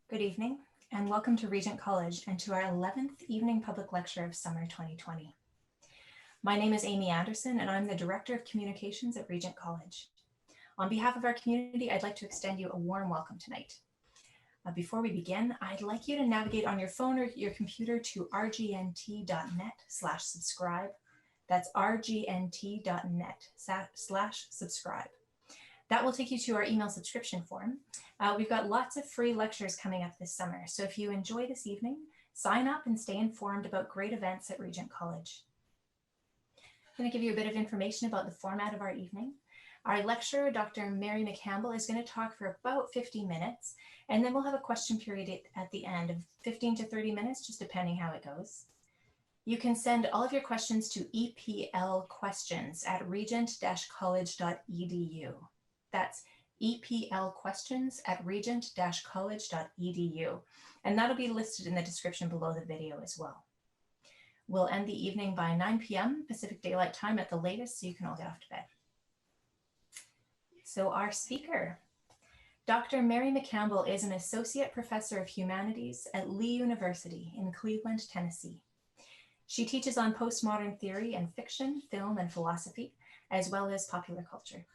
Good evening, and welcome to Regent College and to our 11th evening public lecture of summer 2020. My name is Amy Anderson, and I'm the Director of Communications at Regent College. On behalf of our community, I'd like to extend you a warm welcome tonight. Before we begin, I'd like you to navigate on your phone or your computer to rgnt.net/subscribe. That's rgnt.net/subscribe. That will take you to our email subscription form. We've got lots of free lectures coming up this summer, so if you enjoy this evening, sign up and stay informed about great events at Regent College. I'm going to give you a bit of information about the format of our evening. Our lecturer, Dr. Mary McCampbell, is going to talk for about 50 minutes, and then we'll have a question period at the end of 15 to 30 minutes, just depending how it goes. You can send all of your questions to eplquestions@regent-college.edu. That's eplquestions@regent-college.edu. And that'll be listed in the description below the video as well. We'll end the evening by 9 p.m. Pacific Daylight Time at the latest, so you can all get off to bed. So our speaker, Dr. Mary McCampbell, is an Associate Professor of Humanities at Lee University in Cleveland, Tennessee. She teaches on postmodern theory and fiction, film, and philosophy, as well as popular culture.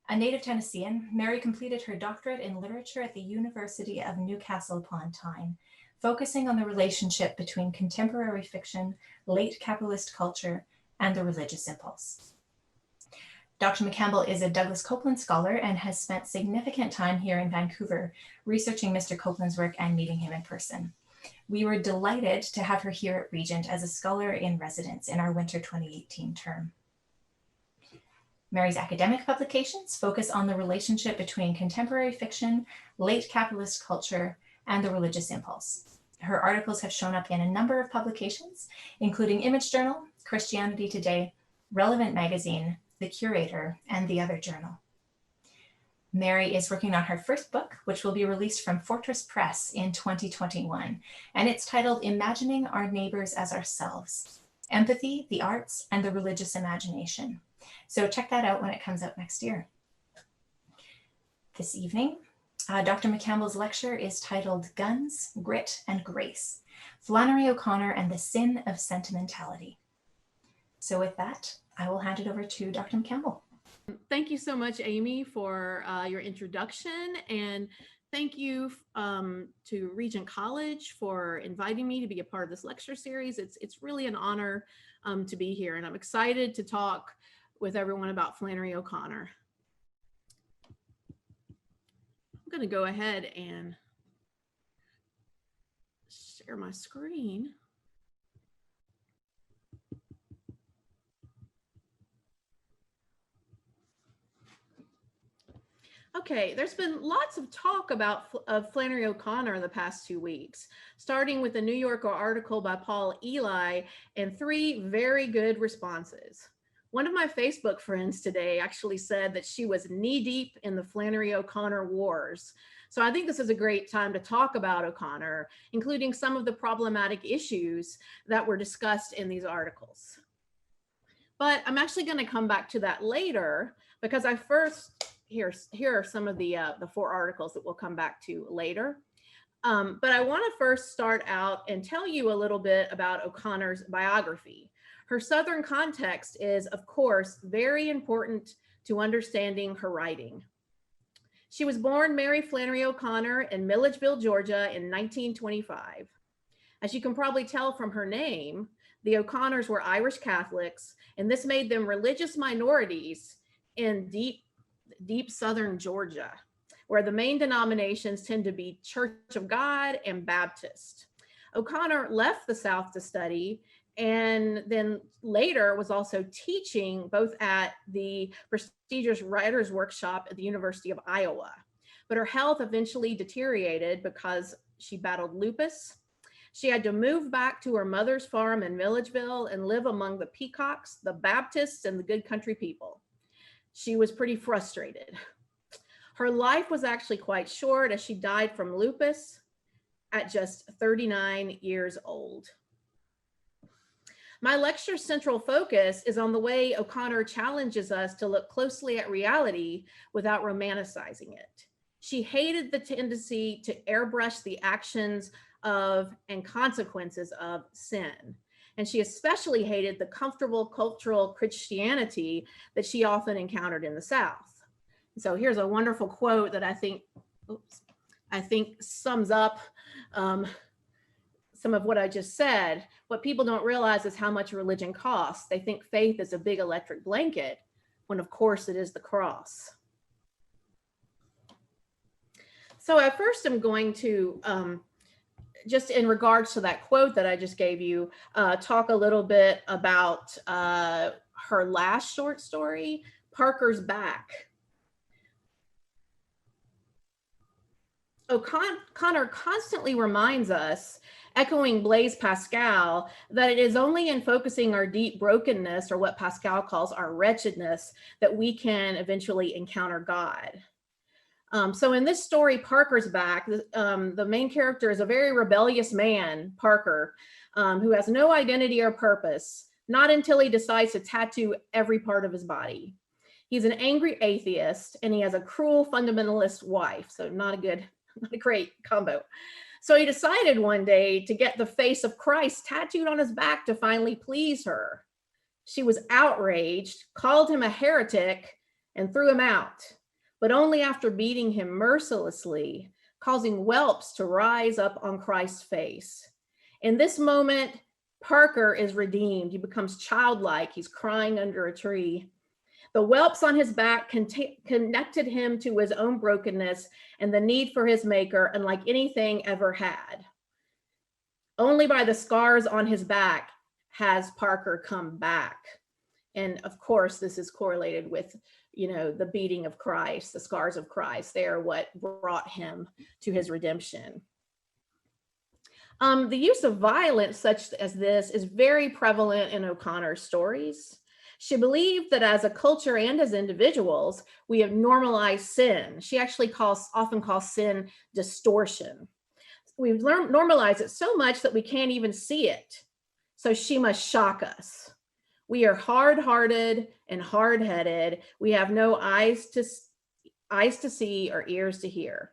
A native Tennessean, Mary completed her doctorate in literature at the University of Newcastle upon Tyne, focusing on the relationship between contemporary fiction, late capitalist culture, and the religious impulse. Dr. McCampbell is a Douglas Copeland Scholar and has spent significant time here in Vancouver researching Mr. Copeland's work and meeting him in person. We were delighted to have her here at Regent as a scholar in residence in our winter 2018 term. Mary's academic publications focus on the relationship between contemporary fiction, late capitalist culture, and the religious impulse. Her articles have shown up in a number of publications, including Image Journal, Christianity Today, Relevant Magazine, The Curator, and The Other Journal. Mary is working on her first book, which will be released from Fortress Press in 2021, and it's titled Imagining Our Neighbors as Ourselves: Empathy, the Arts, and the Religious Imagination. So check that out when it comes out next year. This evening, Dr. McCampbell's lecture is titled Guns, Grit, and Grace: Flannery O'Connor and the Sin of Sentimentality. So with that, I will hand it over to Dr. McCampbell. Thank you so much, Amy, for your introduction, and thank you to Regent College for inviting me to be a part of this lecture series. It's really an honor to be here, and I'm excited to talk with everyone about Flannery O'Connor. I'm going to go ahead and share my screen. Okay, there's been lots of talk about Flannery O'Connor in the past 2 weeks, starting with the New Yorker article by Paul Ely and 3 very good responses. One of my Facebook friends today actually said that she was knee-deep in the Flannery O'Connor wars. So I think this is a great time to talk about O'Connor, including some of the problematic issues that were discussed in these articles. But I'm actually going to come back to that later, because I first, here are some of the 4 articles that we'll come back to later. But I want to first start out and tell you a little bit about O'Connor's biography. Her Southern context is, of course, very important to understanding her writing. She was born Mary Flannery O'Connor in Milledgeville, Georgia in 1925. As you can probably tell from her name, the O'Connors were Irish Catholics, and this made them religious minorities in deep Southern Georgia, where the main denominations tend to be Church of God and Baptist. O'Connor left the South to study, and then later was also teaching both at the prestigious Writers' Workshop at the University of Iowa. But her health eventually deteriorated because she battled lupus. She had to move back to her mother's farm in Milledgeville and live among the Peacocks, the Baptists, and the good country people. She was pretty frustrated. Her life was actually quite short, as she died from lupus at just 39 years old. My lecture's central focus is on the way O'Connor challenges us to look closely at reality without romanticizing it. She hated the tendency to airbrush the actions of and consequences of sin. And she especially hated the comfortable cultural Christianity that she often encountered in the South. So here's a wonderful quote that I think sums up some of what I just said. What people don't realize is how much religion costs. They think faith is a big electric blanket, when of course it is the cross. So I first am going to, just in regards to that quote that I just gave you, talk a little bit about her last short story, Parker's Back. O'Connor constantly reminds us, echoing Blaise Pascal, that it is only in focusing our deep brokenness, or what Pascal calls our wretchedness, that we can eventually encounter God. So in this story, Parker's Back, the main character is a very rebellious man, Parker, who has no identity or purpose, not until he decides to tattoo every part of his body. He's an angry atheist, and he has a cruel fundamentalist wife, so not a great combo. So he decided one day to get the face of Christ tattooed on his back to finally please her. She was outraged, called him a heretic, and threw him out, but only after beating him mercilessly, causing whelps to rise up on Christ's face. In this moment, Parker is redeemed. He becomes childlike. He's crying under a tree. The whelps on his back connected him to his own brokenness and the need for his maker, unlike anything ever had. Only by the scars on his back has Parker come back. And of course, this is correlated with, the beating of Christ, the scars of Christ. They are what brought him to his redemption. The use of violence such as this is very prevalent in O'Connor's stories. She believed that as a culture and as individuals, we have normalized sin. She actually often calls sin distortion. We've normalized it so much that we can't even see it. So she must shock us. We are hard-hearted and hard-headed. We have no eyes to see or ears to hear.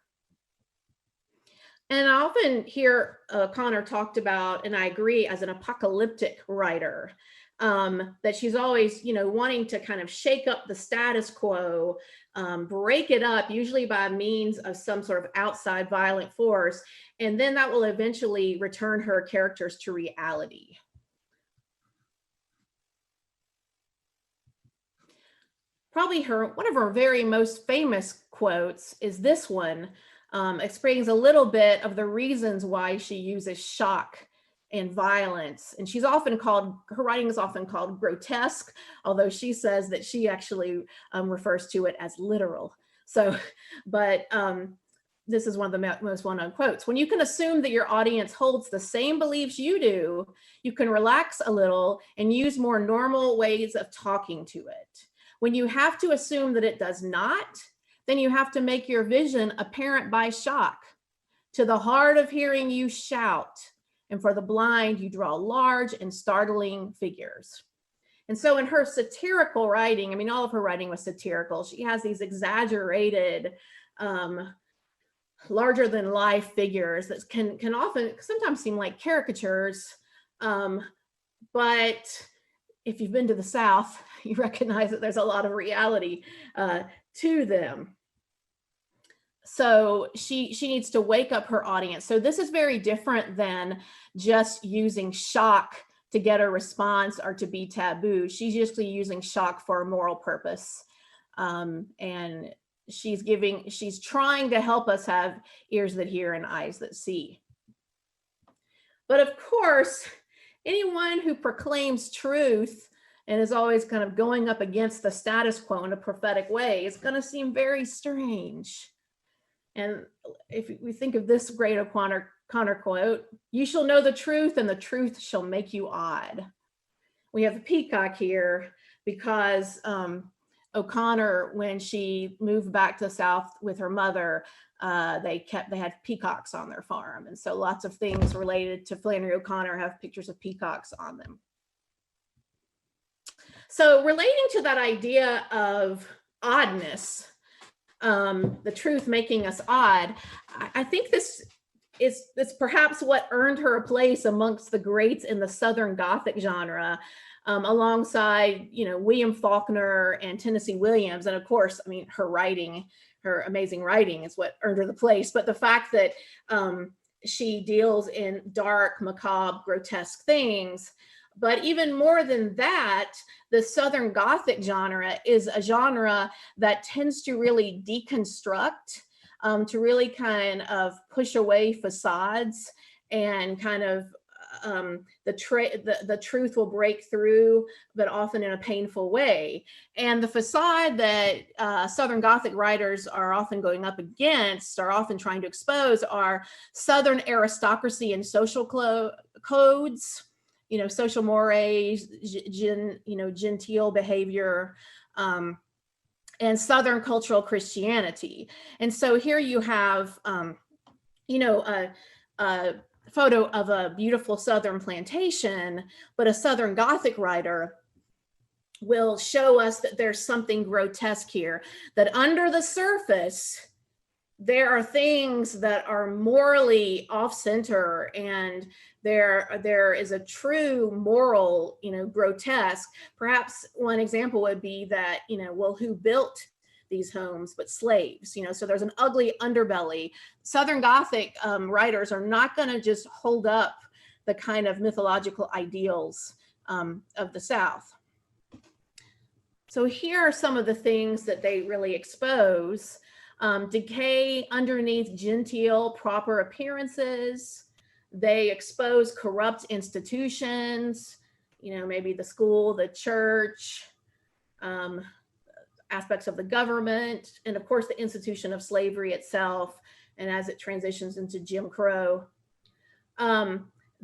And I often hear Connor talked about, and I agree, as an apocalyptic writer, that she's always, wanting to kind of shake up the status quo, break it up, usually by means of some sort of outside violent force, and then that will eventually return her characters to reality. Probably one of her very most famous quotes is this one, explains a little bit of the reasons why she uses shock and violence. And her writing is often called grotesque, although she says that she actually refers to it as literal. So, but this is one of the most well-known quotes. When you can assume that your audience holds the same beliefs you do, you can relax a little and use more normal ways of talking to it. When you have to assume that it does not, then you have to make your vision apparent by shock. To the hard of hearing, you shout, and for the blind, you draw large and startling figures. And so in her satirical writing, all of her writing was satirical. She has these exaggerated, larger than life figures that can sometimes seem like caricatures. But if you've been to the South, you recognize that there's a lot of reality to them. So she needs to wake up her audience. So this is very different than just using shock to get a response or to be taboo. She's usually using shock for a moral purpose. And she's trying to help us have ears that hear and eyes that see. But of course, anyone who proclaims truth and is always kind of going up against the status quo in a prophetic way is going to seem very strange. And if we think of this great O'Connor quote, "You shall know the truth, and the truth shall make you odd." We have the peacock here because O'Connor, when she moved back to the South with her mother, they had peacocks on their farm. And so lots of things related to Flannery O'Connor have pictures of peacocks on them. So relating to that idea of oddness, The truth making us odd. I think this is perhaps what earned her a place amongst the greats in the Southern Gothic genre, alongside, William Faulkner and Tennessee Williams. And of course, I mean, her amazing writing is what earned her the place. But the fact that she deals in dark, macabre, grotesque things. But even more than that, the Southern Gothic genre is a genre that tends to really deconstruct, to really kind of push away facades, and kind of the truth will break through, but often in a painful way. And the facade that Southern Gothic writers are often going up against, are often trying to expose, are Southern aristocracy and social codes, social mores, genteel behavior, and Southern cultural Christianity. And so here you have, a photo of a beautiful Southern plantation, but a Southern Gothic writer will show us that there's something grotesque here, that under the surface, there are things that are morally off center, and there is a true moral, grotesque. Perhaps one example would be that, well, who built these homes but slaves? So there's an ugly underbelly. Southern Gothic writers are not going to just hold up the kind of mythological ideals of the South. So here are some of the things that they really expose. Decay underneath genteel, proper appearances. They expose corrupt institutions, maybe the school, the church, aspects of the government, and of course the institution of slavery itself, and as it transitions into Jim Crow.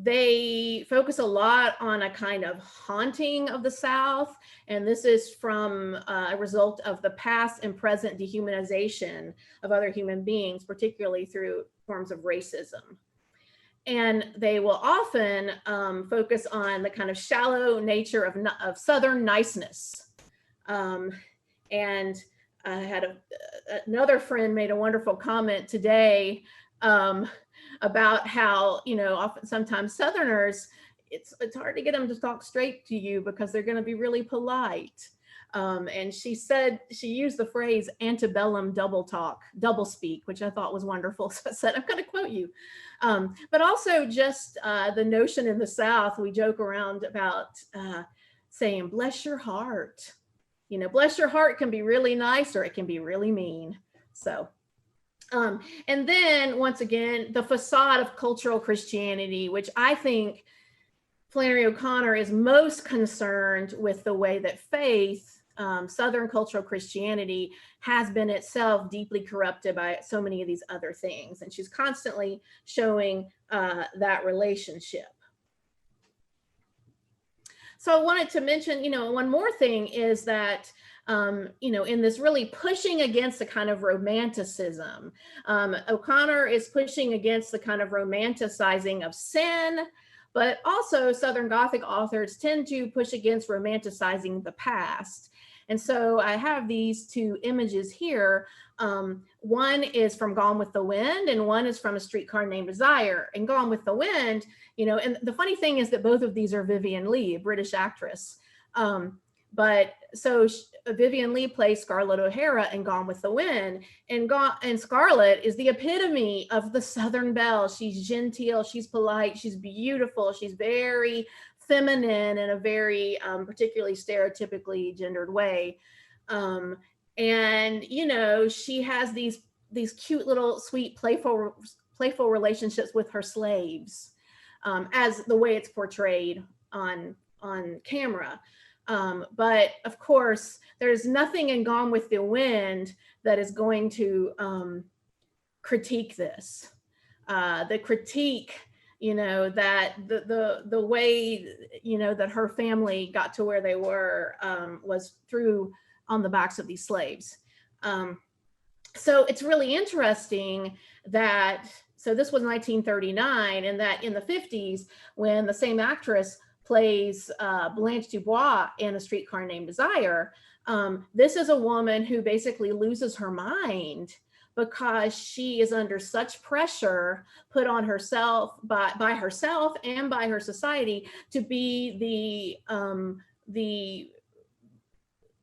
They focus a lot on a kind of haunting of the South, and this is from a result of the past and present dehumanization of other human beings, particularly through forms of racism. And they will often focus on the kind of shallow nature of Southern niceness. And I had another friend made a wonderful comment today about how, often sometimes Southerners, it's hard to get them to talk straight to you because they're going to be really polite. And she said, she used the phrase antebellum double speak, which I thought was wonderful. So I said, I'm going to quote you. But also just the notion in the South, we joke around about saying, bless your heart. Bless your heart can be really nice or it can be really mean. So, and then once again, the facade of cultural Christianity, which I think Flannery O'Connor is most concerned with the way that faith, Southern cultural Christianity, has been itself deeply corrupted by so many of these other things. And she's constantly showing that relationship. So I wanted to mention, one more thing is that, in this really pushing against the kind of romanticism, O'Connor is pushing against the kind of romanticizing of sin, but also Southern Gothic authors tend to push against romanticizing the past. And so I have these two images here. One is from Gone with the Wind, and one is from A Streetcar Named Desire. And Gone with the Wind, and the funny thing is that both of these are Vivien Leigh, a British actress. But so Vivien Leigh plays Scarlett O'Hara in Gone with the Wind, and Scarlett is the epitome of the Southern belle. She's genteel, she's polite, she's beautiful, she's very feminine in a very particularly stereotypically gendered way. And she has these cute little sweet playful relationships with her slaves, as the way it's portrayed on camera. But of course, there's nothing in Gone with the Wind that is going to critique this. The critique, that the way, that her family got to where they were was through on the backs of these slaves. So it's really interesting that, so this was 1939, and that in the 50s, when the same actress plays Blanche Dubois in A Streetcar Named Desire, This is a woman who basically loses her mind because she is under such pressure put on herself by herself and by her society to be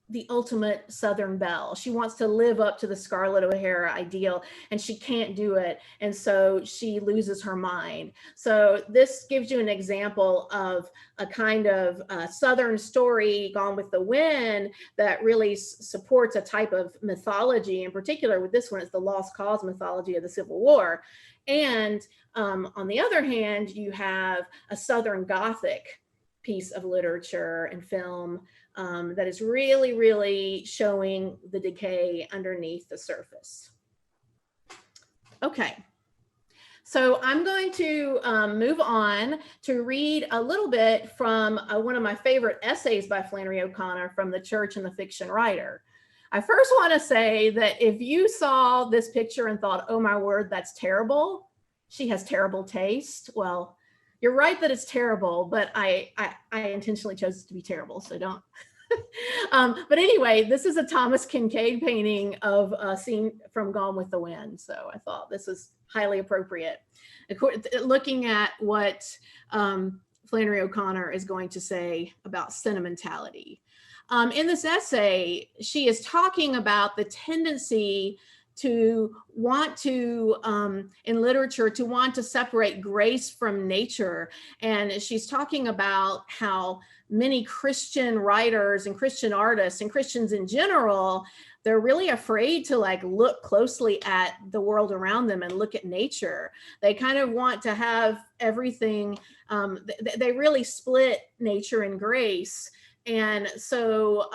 the ultimate Southern belle. She wants to live up to the Scarlett O'Hara ideal, and she can't do it. And so she loses her mind. So this gives you an example of a kind of Southern story, Gone with the Wind, that really supports a type of mythology. In particular, with this one, it's the lost cause mythology of the Civil War. And on the other hand, you have a Southern Gothic piece of literature and film that is really, really showing the decay underneath the surface. Okay, so I'm going to move on to read a little bit from one of my favorite essays by Flannery O'Connor, From the Church and the Fiction Writer. I first want to say that if you saw this picture and thought, oh my word, that's terrible, she has terrible taste, well, you're right that it's terrible, but I intentionally chose it to be terrible, so don't. But anyway, this is a Thomas Kincaid painting of a scene from Gone with the Wind, so I thought this is highly appropriate. Looking at what Flannery O'Connor is going to say about sentimentality. In this essay, she is talking about the tendency to want to, in literature, to want to separate grace from nature. And she's talking about how many Christian writers and Christian artists and Christians in general, they're really afraid to like look closely at the world around them and look at nature. They kind of want to have everything, they really split nature and grace. And so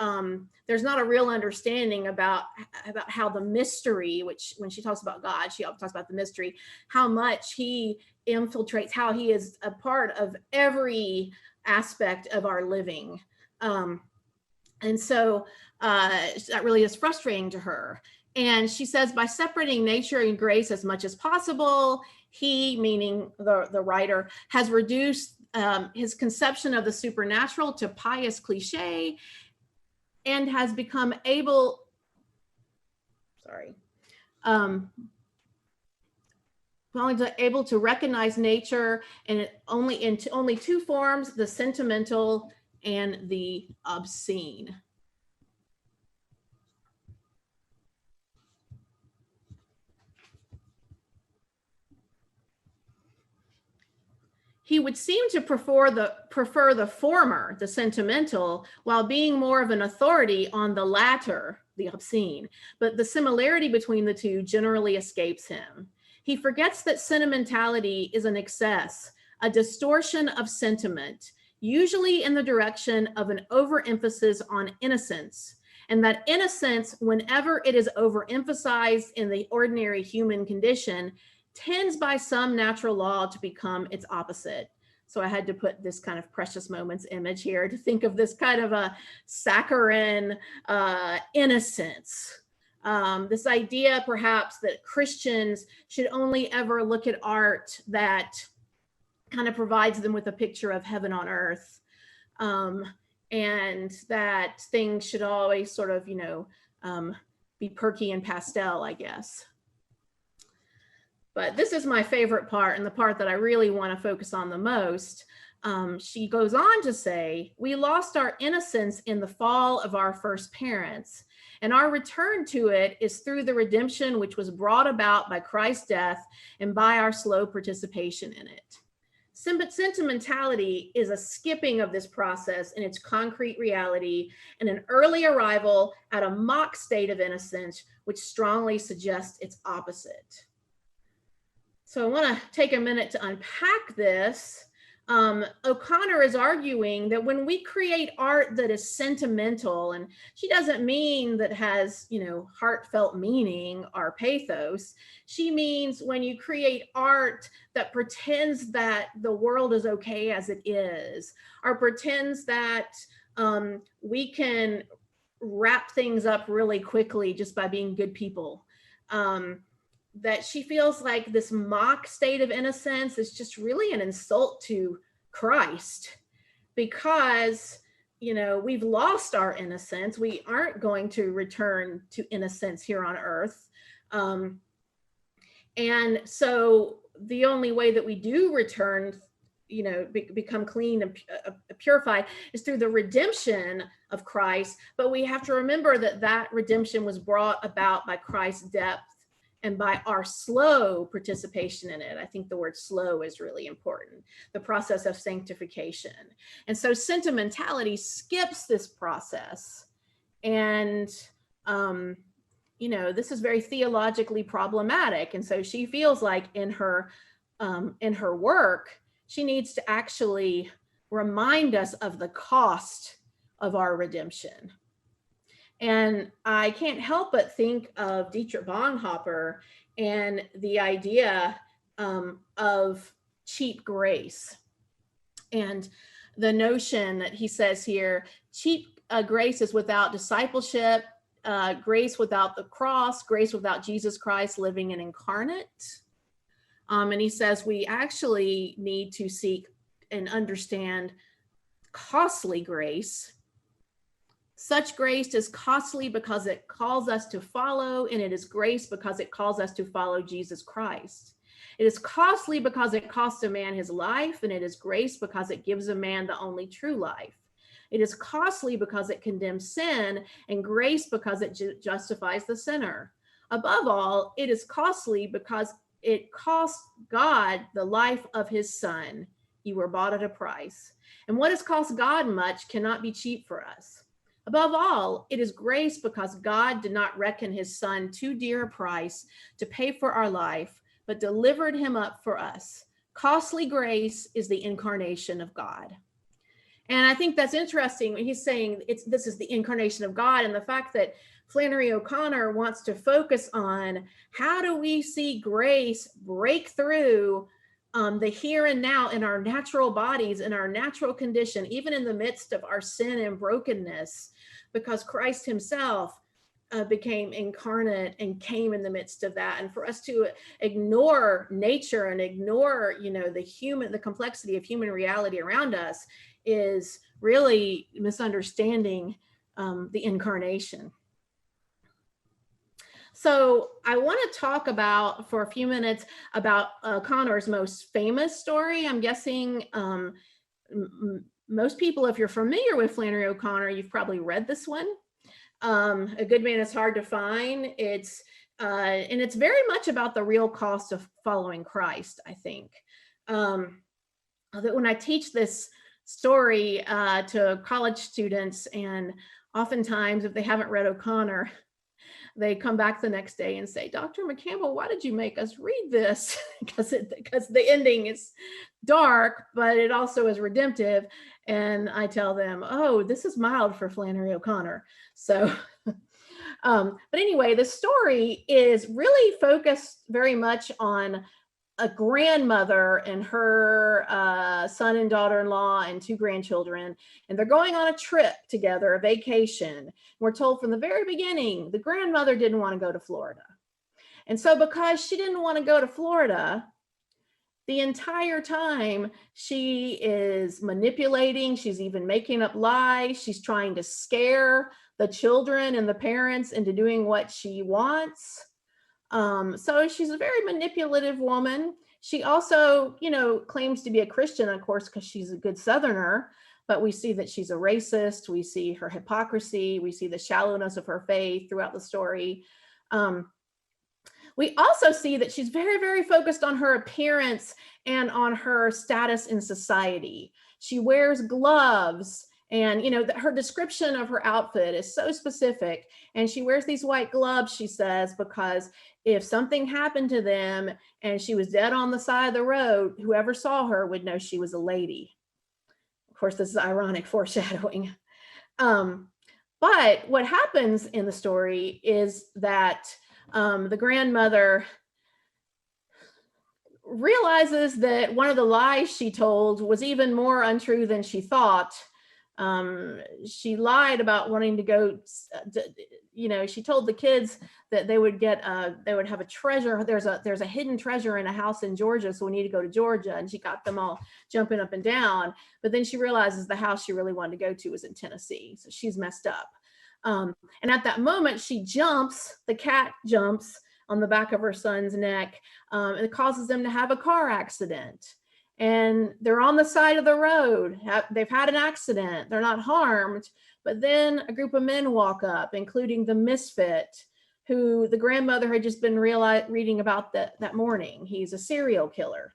there's not a real understanding about how the mystery, which when she talks about God, she often talks about the mystery, how much he infiltrates, how he is a part of every aspect of our living. And so that really is frustrating to her. And she says, by separating nature and grace as much as possible, he, meaning the writer, has reduced his conception of the supernatural to pious cliche and has become able, able to recognize nature in only two forms, the sentimental and the obscene. He would seem to prefer the former, the sentimental, while being more of an authority on the latter, the obscene. But the similarity between the two generally escapes him. He forgets that sentimentality is an excess, a distortion of sentiment, usually in the direction of an overemphasis on innocence, and that innocence, whenever it is overemphasized in the ordinary human condition, tends by some natural law to become its opposite. So I had to put this kind of precious moments image here to think of this kind of a saccharine innocence. This idea perhaps that Christians should only ever look at art that kind of provides them with a picture of heaven on earth. And that things should always sort of, be perky and pastel, I guess. But this is my favorite part, and the part that I really want to focus on the most. She goes on to say, we lost our innocence in the fall of our first parents, and our return to it is through the redemption which was brought about by Christ's death and by our slow participation in it. Sentimentality is a skipping of this process in its concrete reality and an early arrival at a mock state of innocence, which strongly suggests its opposite. So I want to take a minute to unpack this. O'Connor is arguing that when we create art that is sentimental, and she doesn't mean that has, heartfelt meaning or pathos. She means when you create art that pretends that the world is okay as it is, or pretends that we can wrap things up really quickly just by being good people. That she feels like this mock state of innocence is just really an insult to Christ, because, we've lost our innocence. We aren't going to return to innocence here on earth. Um, and so the only way that we do return, become clean and purified is through the redemption of Christ. But we have to remember that that redemption was brought about by Christ's depth and by our slow participation in it. I think the word slow is really important, the process of sanctification. And so sentimentality skips this process. And, this is very theologically problematic. And so she feels like in her work, she needs to actually remind us of the cost of our redemption. And I can't help but think of Dietrich Bonhoeffer and the idea of cheap grace. And the notion that he says here, cheap grace is without discipleship, grace without the cross, grace without Jesus Christ living and incarnate. And he says we actually need to seek and understand costly grace. Such grace is costly because it calls us to follow, and it is grace because it calls us to follow Jesus Christ. It is costly because it costs a man his life, and it is grace because it gives a man the only true life. It is costly because it condemns sin, and grace because it justifies the sinner. Above all, it is costly because it cost God the life of his son. You were bought at a price. And what has cost God much cannot be cheap for us. Above all, it is grace because God did not reckon his son too dear a price to pay for our life, but delivered him up for us. Costly grace is the incarnation of God. And I think that's interesting when he's saying this is the incarnation of God, and the fact that Flannery O'Connor wants to focus on how do we see grace break through the here and now in our natural bodies, in our natural condition, even in the midst of our sin and brokenness, because Christ himself became incarnate and came in the midst of that. And for us to ignore nature and ignore, the complexity of human reality around us is really misunderstanding the incarnation. So I want to talk about, for a few minutes, about Connor's most famous story. I'm guessing most people, if you're familiar with Flannery O'Connor, you've probably read this one. A Good Man is Hard to Find. And it's very much about the real cost of following Christ, I think. That when I teach this story to college students, and oftentimes if they haven't read O'Connor, they come back the next day and say, Dr. McCampbell, why did you make us read this? because the ending is dark, but it also is redemptive. And I tell them, oh, this is mild for Flannery O'Connor. So, but anyway, the story is really focused very much on a grandmother and her son and daughter-in-law and 2 grandchildren, and they're going on a trip together, a vacation. We're told from the very beginning, the grandmother didn't want to go to Florida. And so because she didn't want to go to Florida, the entire time she is manipulating, she's even making up lies, she's trying to scare the children and the parents into doing what she wants. So she's a very manipulative woman. She also, claims to be a Christian, of course, because she's a good Southerner, but we see that she's a racist. We see her hypocrisy. We see the shallowness of her faith throughout the story. We also see that she's very, very focused on her appearance and on her status in society. She wears gloves, and her description of her outfit is so specific. And she wears these white gloves, she says, because if something happened to them and she was dead on the side of the road, whoever saw her would know she was a lady. Of course, this is ironic foreshadowing. But what happens in the story is that the grandmother realizes that one of the lies she told was even more untrue than she thought. She lied about wanting to go, she told the kids that they would have a treasure. There's a hidden treasure in a house in Georgia, so we need to go to Georgia. And she got them all jumping up and down. But then she realizes the house she really wanted to go to was in Tennessee. So she's messed up. And at that moment, the cat jumps on the back of her son's neck, and it causes them to have a car accident. And they're on the side of the road. They've had an accident. They're not harmed. But then a group of men walk up, including the misfit, who the grandmother had just been reading about that morning. He's a serial killer.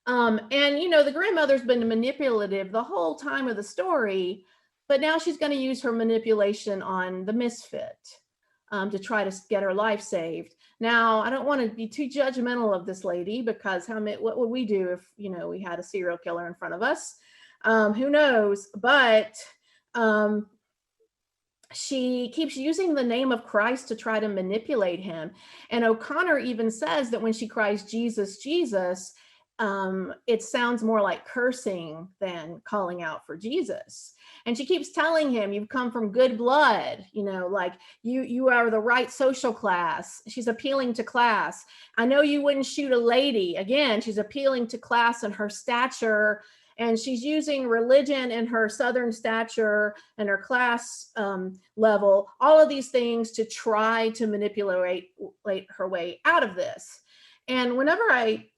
And, the grandmother's been manipulative the whole time of the story, but now she's going to use her manipulation on the misfit to try to get her life saved. Now, I don't want to be too judgmental of this lady, because what would we do if, we had a serial killer in front of us? Who knows? But she keeps using the name of Christ to try to manipulate him. And O'Connor even says that when she cries, "Jesus, Jesus," it sounds more like cursing than calling out for Jesus. And she keeps telling him, "You've come from good blood, like you are the right social class." She's appealing to class. "I know you wouldn't shoot a lady." Again, she's appealing to class and her stature. And she's using religion and her Southern stature and her class level, all of these things to try to manipulate her way out of this. And whenever I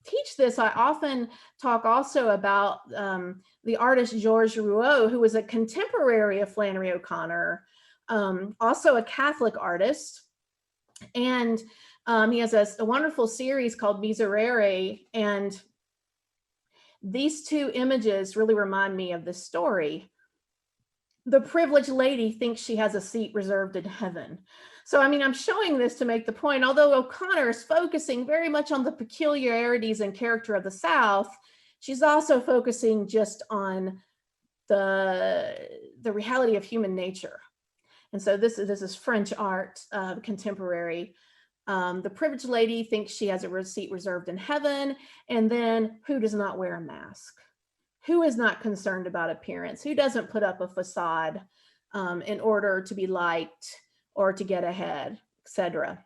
teach this, I often talk also about the artist Georges Rouault, who was a contemporary of Flannery O'Connor, also a Catholic artist. And he has a wonderful series called Miserere. And these two images really remind me of this story. The privileged lady thinks she has a seat reserved in heaven. So, I'm showing this to make the point, although O'Connor is focusing very much on the peculiarities and character of the South, she's also focusing just on the reality of human nature. And so this is French art, contemporary. The privileged lady thinks she has a seat reserved in heaven. And then, who does not wear a mask? Who is not concerned about appearance? Who doesn't put up a facade in order to be liked or to get ahead, etc.?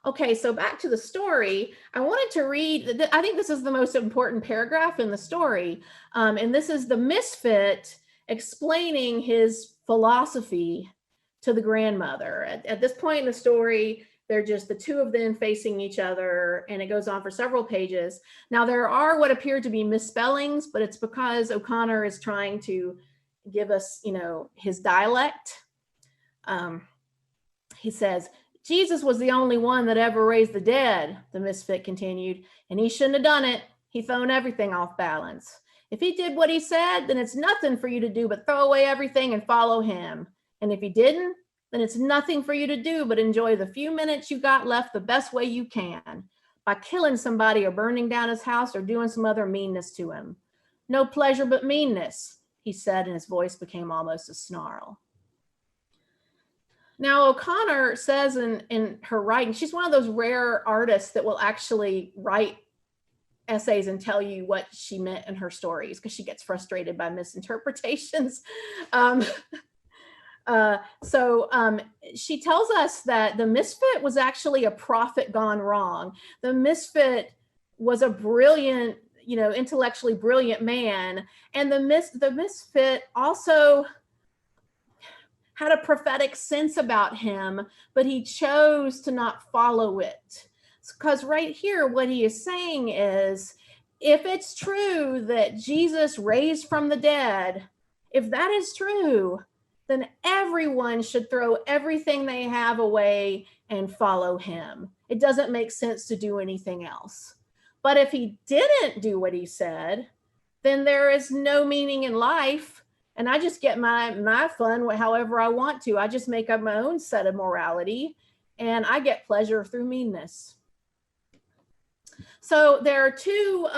Okay, so back to the story. I wanted to read, I think this is the most important paragraph in the story. And this is the misfit explaining his philosophy to the grandmother. At this point in the story, they're just the two of them facing each other, and it goes on for several pages. Now, there are what appear to be misspellings, but it's because O'Connor is trying to give us, his dialect. He says, "Jesus was the only one that ever raised the dead," the misfit continued, "and he shouldn't have done it. He thrown everything off balance. If he did what he said, then it's nothing for you to do but throw away everything and follow him. And if he didn't, then it's nothing for you to do but enjoy the few minutes you got left the best way you can, by killing somebody or burning down his house or doing some other meanness to him. No pleasure but meanness," he said, and his voice became almost a snarl. Now, O'Connor says in her writing, she's one of those rare artists that will actually write essays and tell you what she meant in her stories, because she gets frustrated by misinterpretations. She tells us that the misfit was actually a prophet gone wrong. The misfit was a brilliant, intellectually brilliant man. And the misfit also had a prophetic sense about him, but he chose to not follow it. Because right here, what he is saying is, if it's true that Jesus raised from the dead, if that is true, then everyone should throw everything they have away and follow him. It doesn't make sense to do anything else. But if he didn't do what he said, then there is no meaning in life. And I just get my fun however I want to. I just make up my own set of morality, and I get pleasure through meanness. So there are two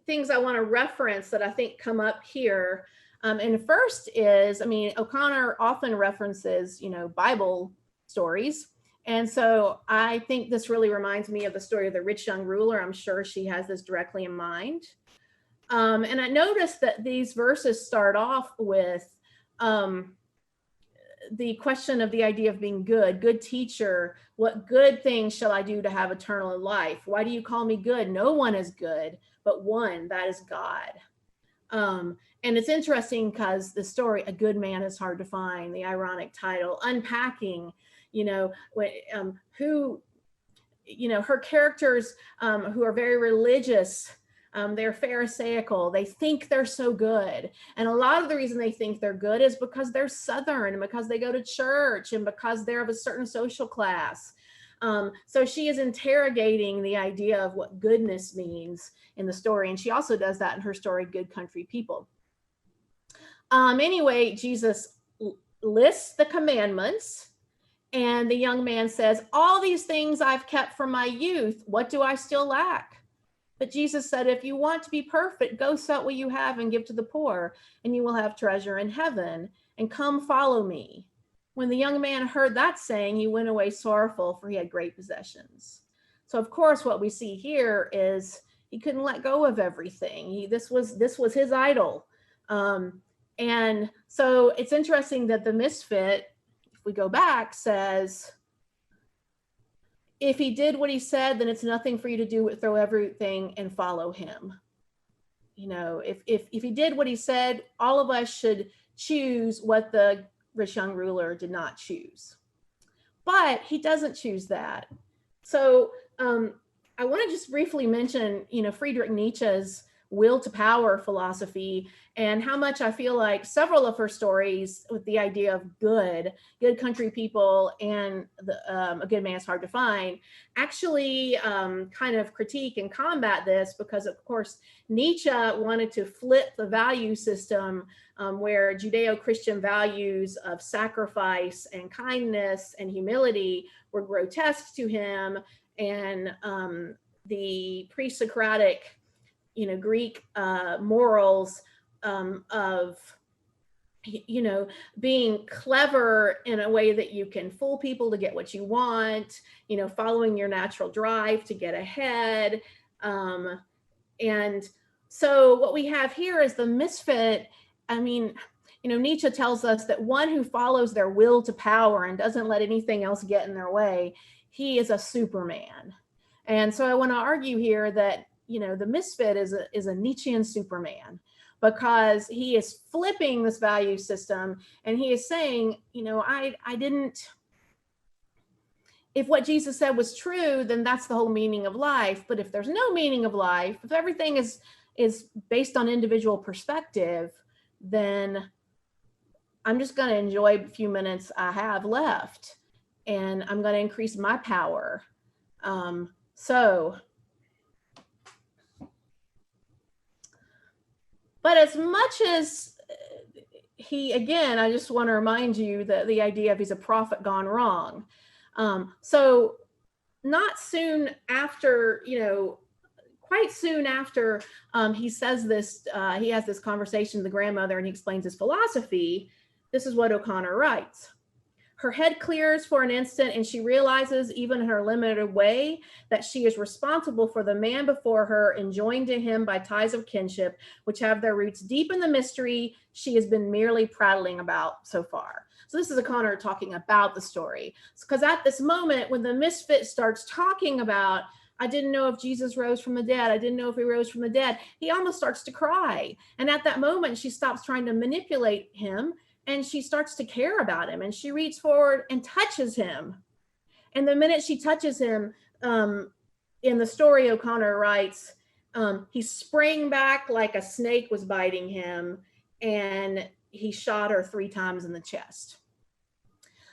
things I want to reference that I think come up here. And first is, O'Connor often references, Bible stories. And so I think this really reminds me of the story of the rich young ruler. I'm sure she has this directly in mind. And I noticed that these verses start off with the question of the idea of being good. Good teacher, what good things shall I do to have eternal life? Why do you call me good? No one is good but one, that is God. And it's interesting because the story, A Good Man is Hard to Find, the ironic title, unpacking, who, her characters who are very religious, they're Pharisaical, they think they're so good. And a lot of the reason they think they're good is because they're Southern and because they go to church and because they're of a certain social class. So she is interrogating the idea of what goodness means in the story. And she also does that in her story, Good Country People. Anyway, Jesus lists the commandments, and the young man says, all these things I've kept from my youth. What do I still lack? But Jesus said, if you want to be perfect, go sell what you have and give to the poor, and you will have treasure in heaven, and come follow me. When the young man heard that saying, he went away sorrowful, for he had great possessions. So of course, what we see here is he couldn't let go of everything. This was his idol. And so it's interesting that the misfit, if we go back, says, if he did what he said, then it's nothing for you to do but throw everything and follow him. If he did what he said, all of us should choose what the rich young ruler did not choose. But he doesn't choose that. So I want to just briefly mention, Friedrich Nietzsche's will to power philosophy, and how much I feel like several of her stories with the idea of good country people, and A Good Man is Hard to Find, actually kind of critique and combat this, because of course Nietzsche wanted to flip the value system where Judeo-Christian values of sacrifice and kindness and humility were grotesque to him, and the pre-Socratic Greek morals of being clever in a way that you can fool people to get what you want, following your natural drive to get ahead. And so what we have here is the misfit. I mean, Nietzsche tells us that one who follows their will to power and doesn't let anything else get in their way, he is a Superman. And so I want to argue here that the misfit is a Nietzschean Superman, because he is flipping this value system, and he is saying, I didn't, if what Jesus said was true, then that's the whole meaning of life. But if there's no meaning of life, if everything is based on individual perspective, then I'm just going to enjoy the few minutes I have left, and I'm going to increase my power. But as much as again, I just want to remind you that the idea of he's a prophet gone wrong. So not soon after, quite soon after he says this, he has this conversation with the grandmother, and he explains his philosophy. This is what O'Connor writes. Her head clears for an instant, and she realizes, even in her limited way, that she is responsible for the man before her and joined to him by ties of kinship, which have their roots deep in the mystery she has been merely prattling about so far. So this is O'Connor talking about the story. Because at this moment, when the misfit starts talking about, I didn't know if Jesus rose from the dead, I didn't know if he rose from the dead, he almost starts to cry. And at that moment, she stops trying to manipulate him, and she starts to care about him, and she reaches forward and touches him. And the minute she touches him, in the story, O'Connor writes, he sprang back like a snake was biting him, and he shot her 3 times in the chest.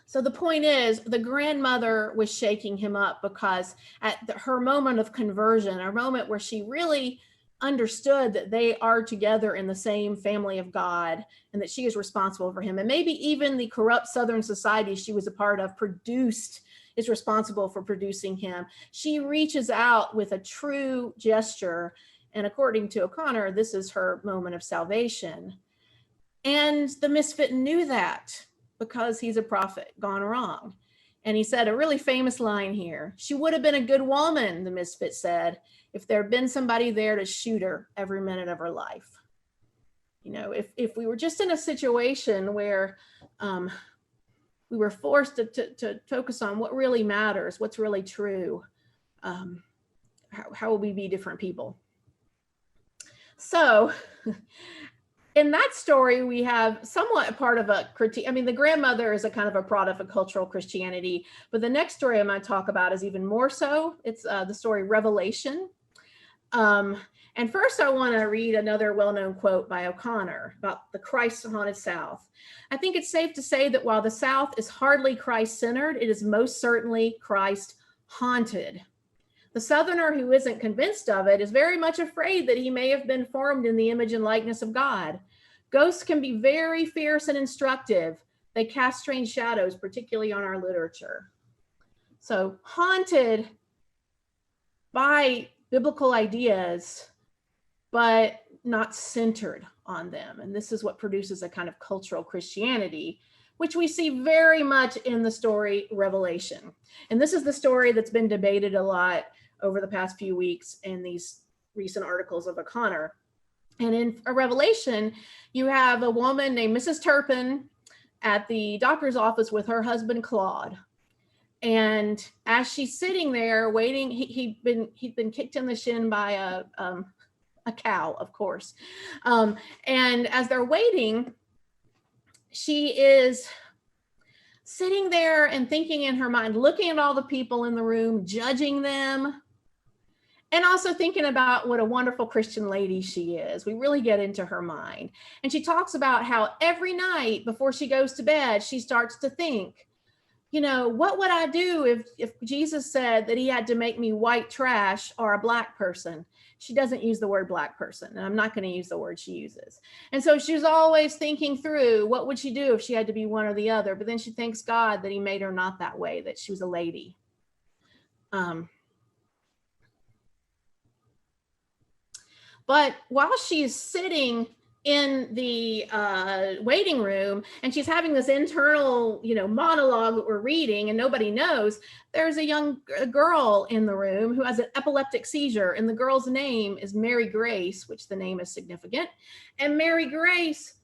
So the point is, the grandmother was shaking him up, because at her moment of conversion, her moment where she really understood that they are together in the same family of God, and that she is responsible for him, and maybe even the corrupt Southern society she was a part of is responsible for producing him. She reaches out with a true gesture, and according to O'Connor, this is her moment of salvation. And the misfit knew that, because he's a prophet gone wrong. And he said a really famous line here. She would have been a good woman, the misfit said, if there had been somebody there to shoot her every minute of her life. You know, if we were just in a situation where we were forced to focus on what really matters, what's really true, how will we be different people? So in that story, we have somewhat a part of a critique. I mean, the grandmother is a kind of a product of cultural Christianity, but the next story I'm going to talk about is even more so. It's the story Revelation. And first, I want to read another well-known quote by O'Connor about the Christ-haunted South. I think it's safe to say that while the South is hardly Christ-centered, it is most certainly Christ-haunted. The Southerner who isn't convinced of it is very much afraid that he may have been formed in the image and likeness of God. Ghosts can be very fierce and instructive. They cast strange shadows, particularly on our literature. So haunted by biblical ideas, but not centered on them. And this is what produces a kind of cultural Christianity, which we see very much in the story Revelation. And this is the story that's been debated a lot over the past few weeks in these recent articles of O'Connor. And in a Revelation, you have a woman named Mrs. Turpin at the doctor's office with her husband, Claude. And as she's sitting there waiting, he'd been kicked in the shin by a cow, of course. And as they're waiting, she is sitting there and thinking in her mind, looking at all the people in the room, judging them, and also thinking about what a wonderful Christian lady she is. We really get into her mind. And she talks about how every night before she goes to bed, she starts to think, you know, what would I do if Jesus said that he had to make me white trash or a black person? She doesn't use the word black person, and I'm not going to use the word she uses. And so she's always thinking through, what would she do if she had to be one or the other? But then she thanks God that he made her not that way, that she was a lady. But while she's sitting in the waiting room and she's having this internal, you know, monologue that we're reading and nobody knows, there's a young girl in the room who has an epileptic seizure, and the girl's name is Mary Grace, which the name is significant. And Mary Grace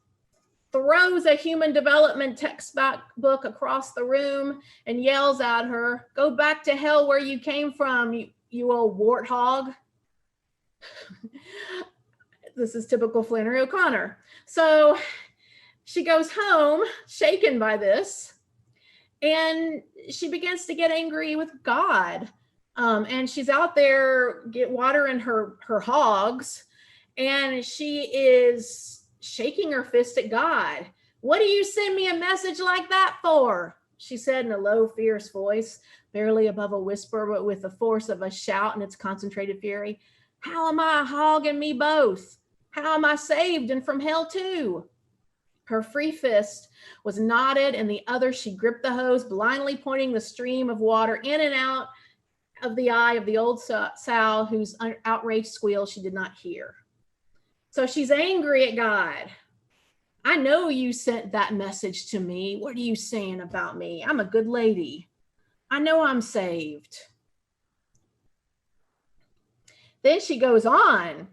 throws a human development textbook across the room and yells at her, "Go back to hell where you came from, you old warthog." This is typical Flannery O'Connor. So she goes home shaken by this, and she begins to get angry with God. And she's out there watering her hogs, and she is shaking her fist at God. "What do you send me a message like that for?" she said in a low, fierce voice, barely above a whisper, but with the force of a shout in its concentrated fury. "How am I a hog and me both? How am I saved and from hell too?" Her free fist was knotted, and the other she gripped the hose, blindly pointing the stream of water in and out of the eye of the old sow, whose outraged squeal she did not hear. So she's angry at God. "I know you sent that message to me. What are you saying about me? I'm a good lady. I know I'm saved." Then she goes on,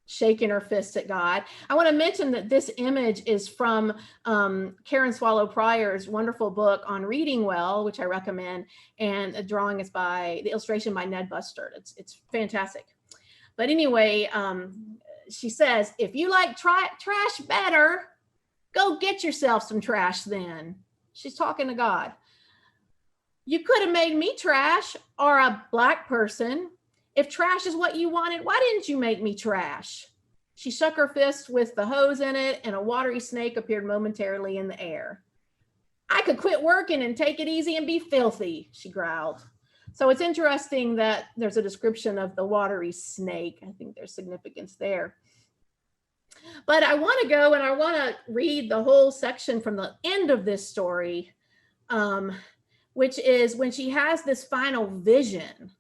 shaking her fist at God. I want to mention that this image is from Karen Swallow Prior's wonderful book on reading well, which I recommend, and the drawing is the illustration by Ned Bustard. It's fantastic. But anyway, she says, "If you like trash better, go get yourself some trash then." She's talking to God. "You could have made me trash or a black person. If trash is what you wanted, why didn't you make me trash?" She shook her fist with the hose in it, and a watery snake appeared momentarily in the air. "I could quit working and take it easy and be filthy," she growled. So it's interesting that there's a description of the watery snake. I think there's significance there. But I want to go and I want to read the whole section from the end of this story, which is when she has this final vision.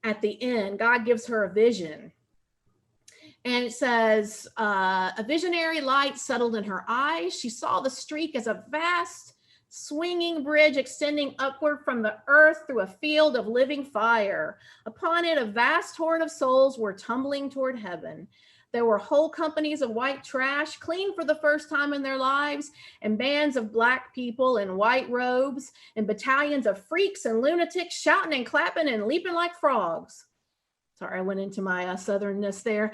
At the end, God gives her a vision. And it says, "A visionary light settled in her eyes. She saw the streak as a vast swinging bridge extending upward from the earth through a field of living fire. Upon it, a vast horde of souls were tumbling toward heaven. There were whole companies of white trash, clean for the first time in their lives, and bands of black people in white robes, and battalions of freaks and lunatics shouting and clapping and leaping like frogs. Sorry, I went into my southernness there.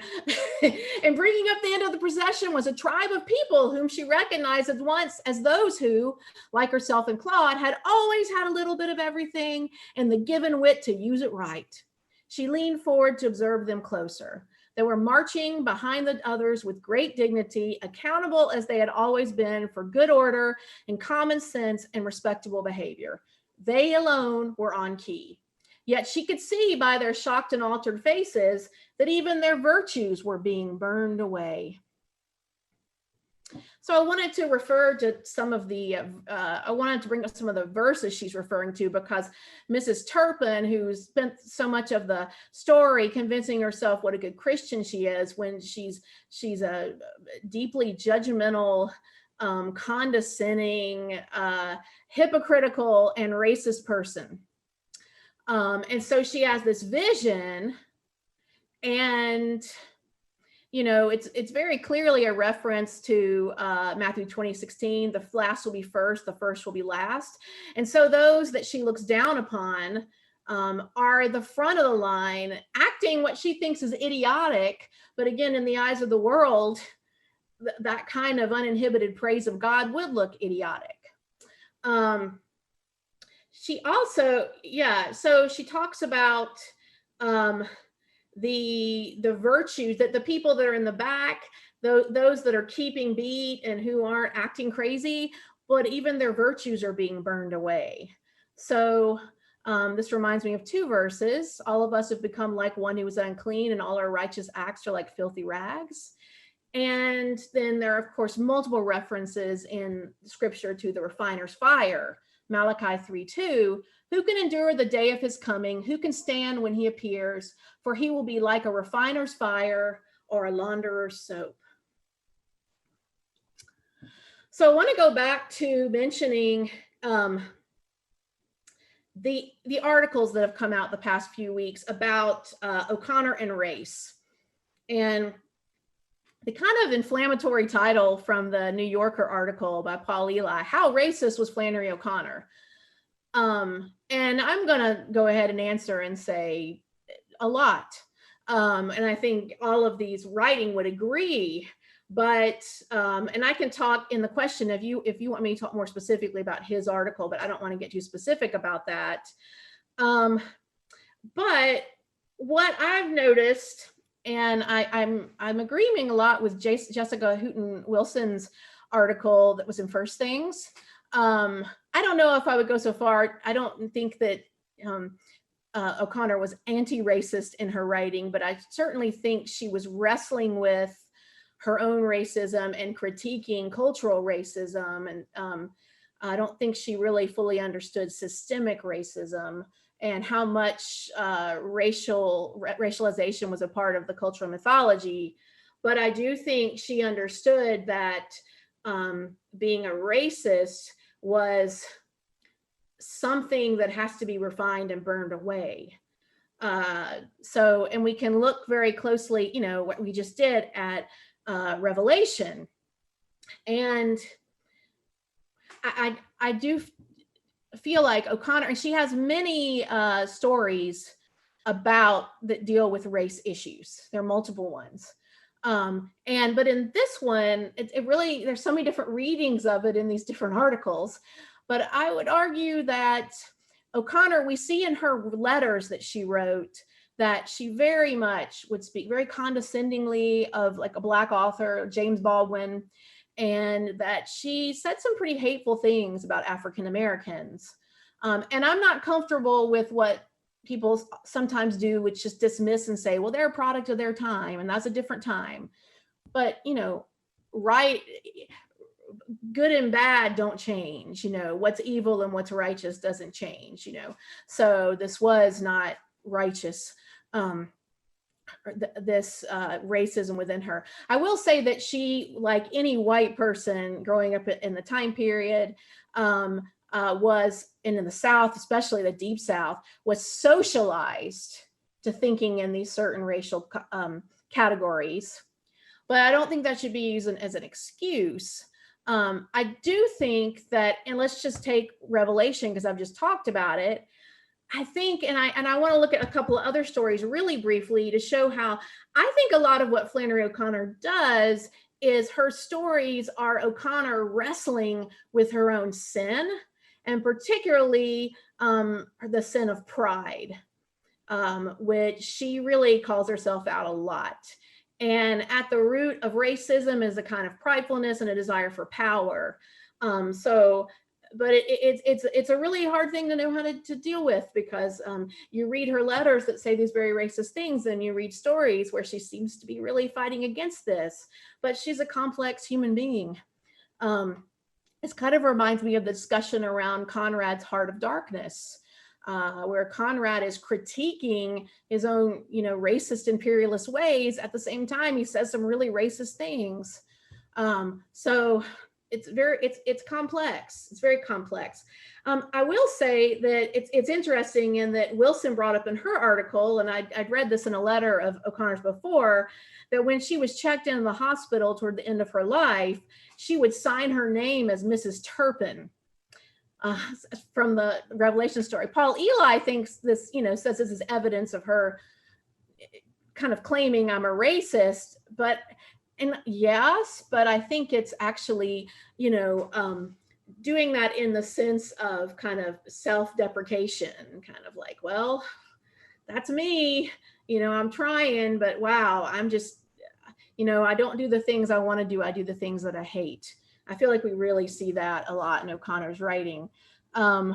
And bringing up the end of the procession was a tribe of people whom she recognized at once as those who, like herself and Claude, had always had a little bit of everything and the given wit to use it right. She leaned forward to observe them closer. They were marching behind the others with great dignity, accountable as they had always been for good order and common sense and respectable behavior. They alone were on key. Yet she could see by their shocked and altered faces that even their virtues were being burned away. So I wanted to refer to some of the, I wanted to bring up some of the verses she's referring to, because Mrs. Turpin, who spent so much of the story convincing herself what a good Christian she is, when she's a deeply judgmental, condescending, hypocritical, and racist person. And so she has this vision, and it's very clearly a reference to Matthew 20:16. The last will be first, the first will be last. And so those that she looks down upon are the front of the line, acting what she thinks is idiotic, but again, in the eyes of the world, that kind of uninhibited praise of God would look idiotic. She also, so she talks about the virtues, that the people that are in the back, those that are keeping beat and who aren't acting crazy, but even their virtues are being burned away. So this reminds me of two verses. All of us have become like one who is unclean, and all our righteous acts are like filthy rags. And then there are, of course, multiple references in scripture to the refiner's fire. Malachi 3:2, who can endure the day of his coming? Who can stand when he appears? For he will be like a refiner's fire or a launderer's soap. So I want to go back to mentioning the articles that have come out the past few weeks about O'Connor and race. And the kind of inflammatory title from the New Yorker article by Paul Eli, How Racist Was Flannery O'Connor? And I'm going to go ahead and answer and say a lot. And I think all of these writing would agree. But, and I can talk in the question if you want me to talk more specifically about his article, but I don't want to get too specific about that. But what I've noticed, and I'm agreeing a lot with Jessica Houghton-Wilson's article that was in First Things. I don't know if I would go so far. I don't think that O'Connor was anti-racist in her writing, but I certainly think she was wrestling with her own racism and critiquing cultural racism. And I don't think she really fully understood systemic racism and how much racialization was a part of the cultural mythology. But I do think she understood that being a racist was something that has to be refined and burned away. And we can look very closely, what we just did at Revelation. And I do feel like O'Connor, and she has many stories about that deal with race issues. There are multiple ones. But in this one, it really, there's so many different readings of it in these different articles. But I would argue that O'Connor, we see in her letters that she wrote that she very much would speak very condescendingly of like a Black author, James Baldwin, and that she said some pretty hateful things about African Americans. And I'm not comfortable with what people sometimes do, which just dismiss and say, well, they're a product of their time, and that's a different time. But, right, good and bad don't change. What's evil and what's righteous doesn't change. So this was not righteous. this racism within her. I will say that she, like any white person growing up in the time period, was in the South, especially the Deep South, was socialized to thinking in these certain racial categories. But I don't think that should be used as an excuse. I do think that, and let's just take Revelation because I've just talked about it. I think, and I want to look at a couple of other stories really briefly to show how I think a lot of what Flannery O'Connor does is her stories are O'Connor wrestling with her own sin, and particularly the sin of pride, which she really calls herself out a lot. And at the root of racism is a kind of pridefulness and a desire for power. So but it's a really hard thing to know how to deal with, because you read her letters that say these very racist things, and you read stories where she seems to be really fighting against this, but she's a complex human being. It kind of reminds me of the discussion around Conrad's Heart of Darkness, where Conrad is critiquing his own, racist imperialist ways. At the same time, he says some really racist things. So it's complex. It's very complex. I will say that it's interesting in that Wilson brought up in her article, and I'd read this in a letter of O'Connor's before, that when she was checked in the hospital toward the end of her life, she would sign her name as Mrs. Turpin. From the Revelation story. Paul Eli thinks this, says this is evidence of her kind of claiming I'm a racist, but yes, but I think it's actually, doing that in the sense of kind of self-deprecation, kind of like, well, that's me, I'm trying, but wow, I'm just, I don't do the things I want to do. I do the things that I hate. I feel like we really see that a lot in O'Connor's writing. I'm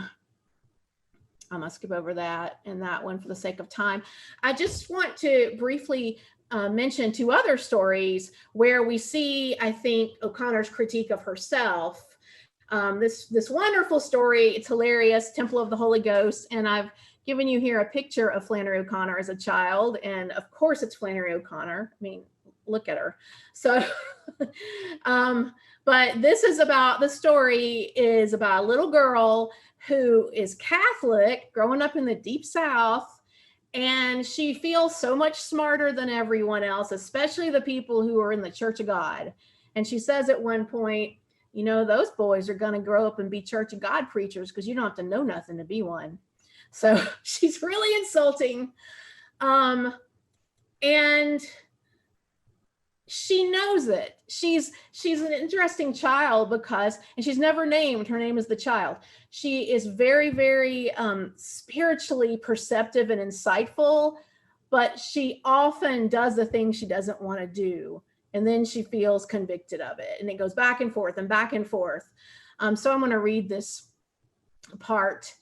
gonna skip over that and that one for the sake of time. I just want to briefly mention two other stories where we see, I think, O'Connor's critique of herself. This wonderful story, it's hilarious, Temple of the Holy Ghost, and I've given you here a picture of Flannery O'Connor as a child, and of course it's Flannery O'Connor. I mean, look at her. So, but the story is about a little girl who is Catholic, growing up in the Deep South, and she feels so much smarter than everyone else, especially the people who are in the Church of God. And she says at one point, those boys are going to grow up and be Church of God preachers because you don't have to know nothing to be one. So she's really insulting. And she knows it. She's an interesting child because, and she's never named, her name is the child. She is very, very spiritually perceptive and insightful, but she often does the things she doesn't want to do. And then she feels convicted of it. And it goes back and forth and back and forth. So I'm going to read this part.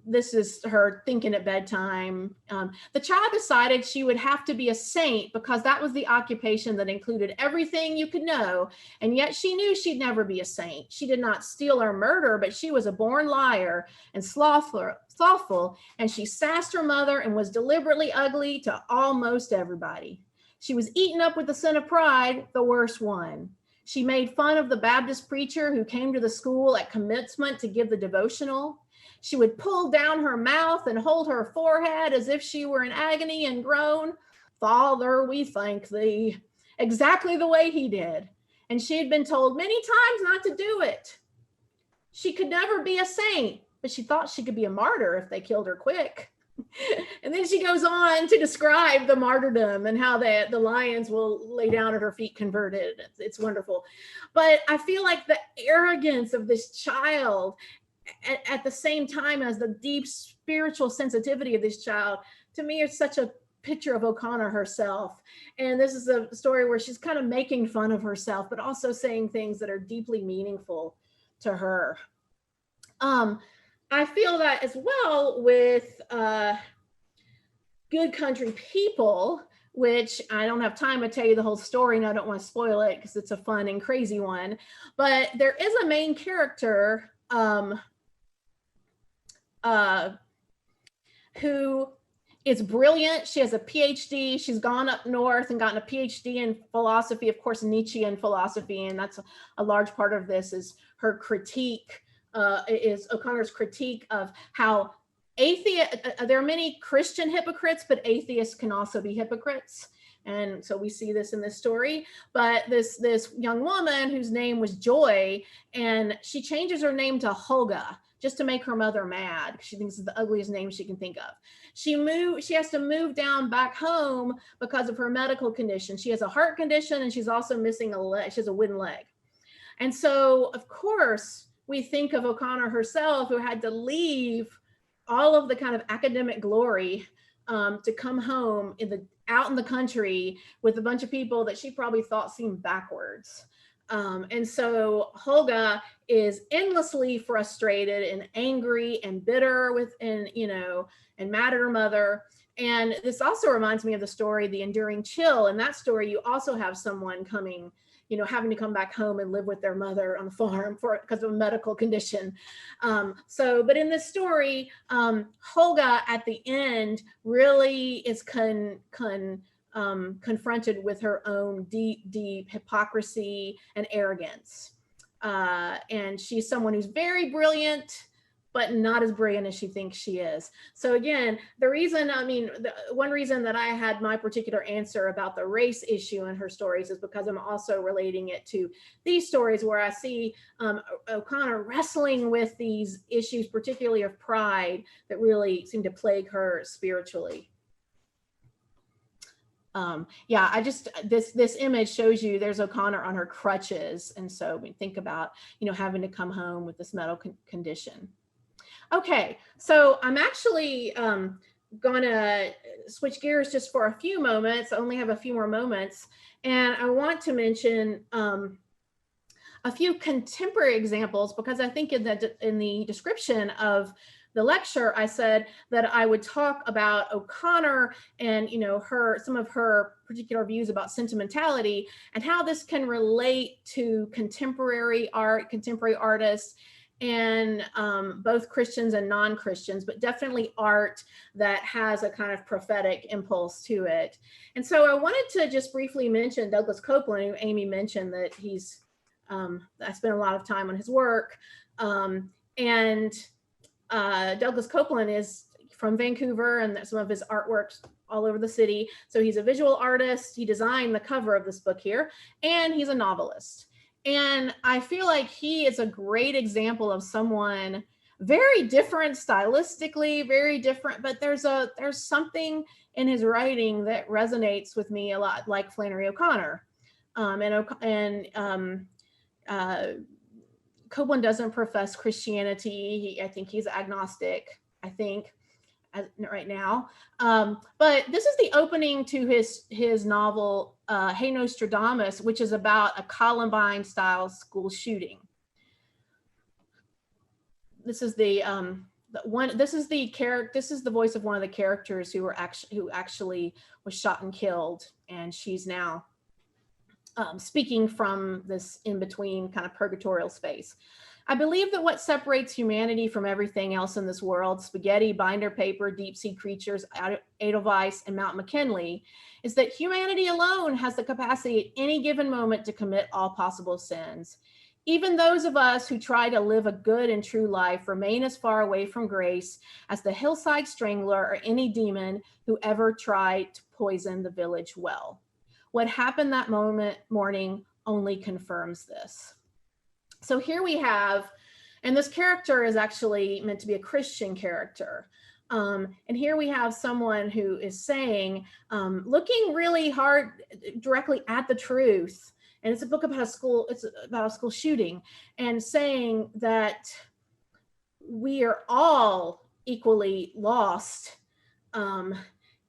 This is her thinking at bedtime. The child decided she would have to be a saint because that was the occupation that included everything you could know. And yet she knew she'd never be a saint. She did not steal or murder, but she was a born liar and slothful. And she sassed her mother and was deliberately ugly to almost everybody. She was eaten up with the sin of pride, the worst one. She made fun of the Baptist preacher who came to the school at commencement to give the devotional. She would pull down her mouth and hold her forehead as if she were in agony and groan, "Father, we thank thee," exactly the way he did. And she had been told many times not to do it. She could never be a saint, but she thought she could be a martyr if they killed her quick. And then she goes on to describe the martyrdom and how the lions will lay down at her feet converted. It's wonderful. But I feel like the arrogance of this child at the same time as the deep spiritual sensitivity of this child, to me, it's such a picture of O'Connor herself. And this is a story where she's kind of making fun of herself, but also saying things that are deeply meaningful to her. I feel that as well with Good Country People, which I don't have time to tell you the whole story, and I don't want to spoil it because it's a fun and crazy one. But there is a main character who It's brilliant. She has a PhD. She's gone up north and gotten a PhD in philosophy, of course, Nietzschean philosophy. And that's a large part of this is her critique, is O'Connor's critique of how there are many Christian hypocrites, but atheists can also be hypocrites. And so we see this in this story. But this young woman whose name was Joy, and she changes her name to Holga just to make her mother mad. She thinks it's the ugliest name she can think of. She has to move down back home because of her medical condition. She has a heart condition and she's also missing a leg. She has a wooden leg. And so, of course, we think of O'Connor herself, who had to leave all of the kind of academic glory to come home out in the country with a bunch of people that she probably thought seemed backwards. And so Holga is endlessly frustrated and angry and bitter and mad at her mother. And this also reminds me of the story, The Enduring Chill. In that story, you also have someone having to come back home and live with their mother on the farm because of a medical condition. But in this story, Holga at the end really is confronted with her own deep hypocrisy and arrogance. And she's someone who's very brilliant, but not as brilliant as she thinks she is. So again, one reason that I had my particular answer about the race issue in her stories is because I'm also relating it to these stories where I see O'Connor wrestling with these issues, particularly of pride, that really seem to plague her spiritually. This image shows you there's O'Connor on her crutches. And so we think about, having to come home with this medical condition. Okay, so I'm actually gonna switch gears just for a few moments. I only have a few more moments. And I want to mention a few contemporary examples, because I think in the description of the lecture, I said that I would talk about O'Connor and some of her particular views about sentimentality and how this can relate to contemporary art, contemporary artists, and both Christians and non-Christians, but definitely art that has a kind of prophetic impulse to it. And so I wanted to just briefly mention Douglas Copeland, who Amy mentioned that I spent a lot of time on his work. Douglas Copeland is from Vancouver, and some of his artworks all over the city. So he's a visual artist. He designed the cover of this book here, and he's a novelist. And I feel like he is a great example of someone very different stylistically, very different, but there's something in his writing that resonates with me a lot, like Flannery O'Connor. Copeland doesn't profess Christianity. I think he's agnostic, right now. But this is the opening to his novel, Hey Nostradamus, which is about a Columbine-style school shooting. This is the voice of one of the characters who actually was shot and killed, and she's now speaking from this in-between kind of purgatorial space. I believe that what separates humanity from everything else in this world, spaghetti, binder paper, deep sea creatures, Edelweiss, and Mount McKinley, is that humanity alone has the capacity at any given moment to commit all possible sins. Even those of us who try to live a good and true life remain as far away from grace as the hillside strangler or any demon who ever tried to poison the village well. What happened that morning only confirms this. So here we have, and this character is actually meant to be a Christian character. And here we have someone who is saying, looking really hard directly at the truth. And it's a book about a school shooting, and saying that we are all equally lost. And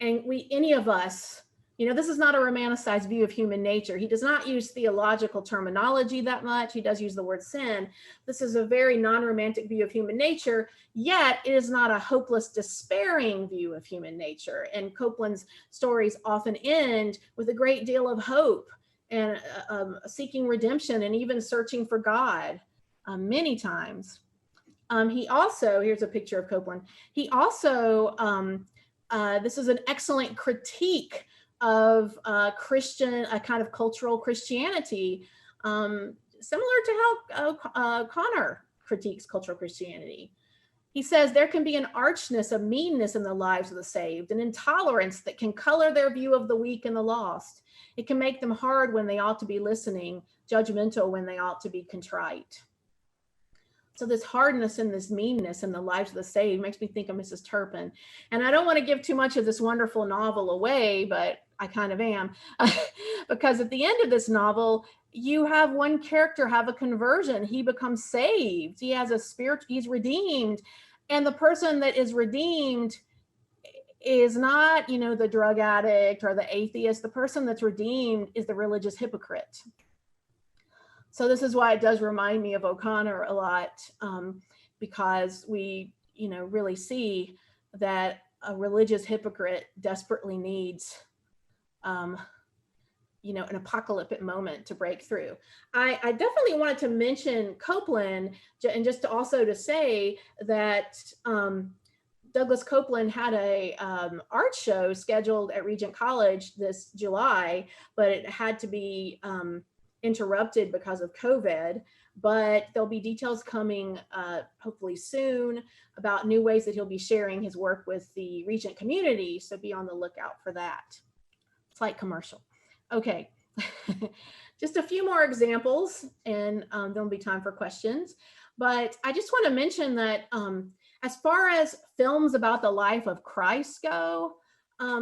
any of us, this is not a romanticized view of human nature. He does not use theological terminology that much. He does use the word sin. This is a very non-romantic view of human nature, yet it is not a hopeless, despairing view of human nature. And Copeland's stories often end with a great deal of hope and seeking redemption and even searching for God many times. He also, here's a picture of Copeland. He also This is an excellent critique of Christian, a kind of cultural Christianity, similar to how Connor critiques cultural Christianity. He says there can be an archness, a meanness in the lives of the saved, an intolerance that can color their view of the weak and the lost. It can make them hard when they ought to be listening, judgmental when they ought to be contrite. So this hardness and this meanness in the lives of the saved makes me think of Mrs. Turpin. And I don't want to give too much of this wonderful novel away, but I kind of am. Because at the end of this novel, you have one character have a conversion. He becomes saved. He has a spirit, he's redeemed. And the person that is redeemed is not, the drug addict or the atheist. The person that's redeemed is the religious hypocrite. So this is why it does remind me of O'Connor a lot, because we, really see that a religious hypocrite desperately needs, an apocalyptic moment to break through. I definitely wanted to mention Copeland, and just to also to say that Douglas Copeland had a art show scheduled at Regent College this July, but it had to be interrupted because of COVID. But there'll be details coming hopefully soon about new ways that he'll be sharing his work with the Regent community. So be on the lookout for that. Slight commercial. Okay, just a few more examples, and there'll be time for questions. But I just want to mention that as far as films about the life of Christ go,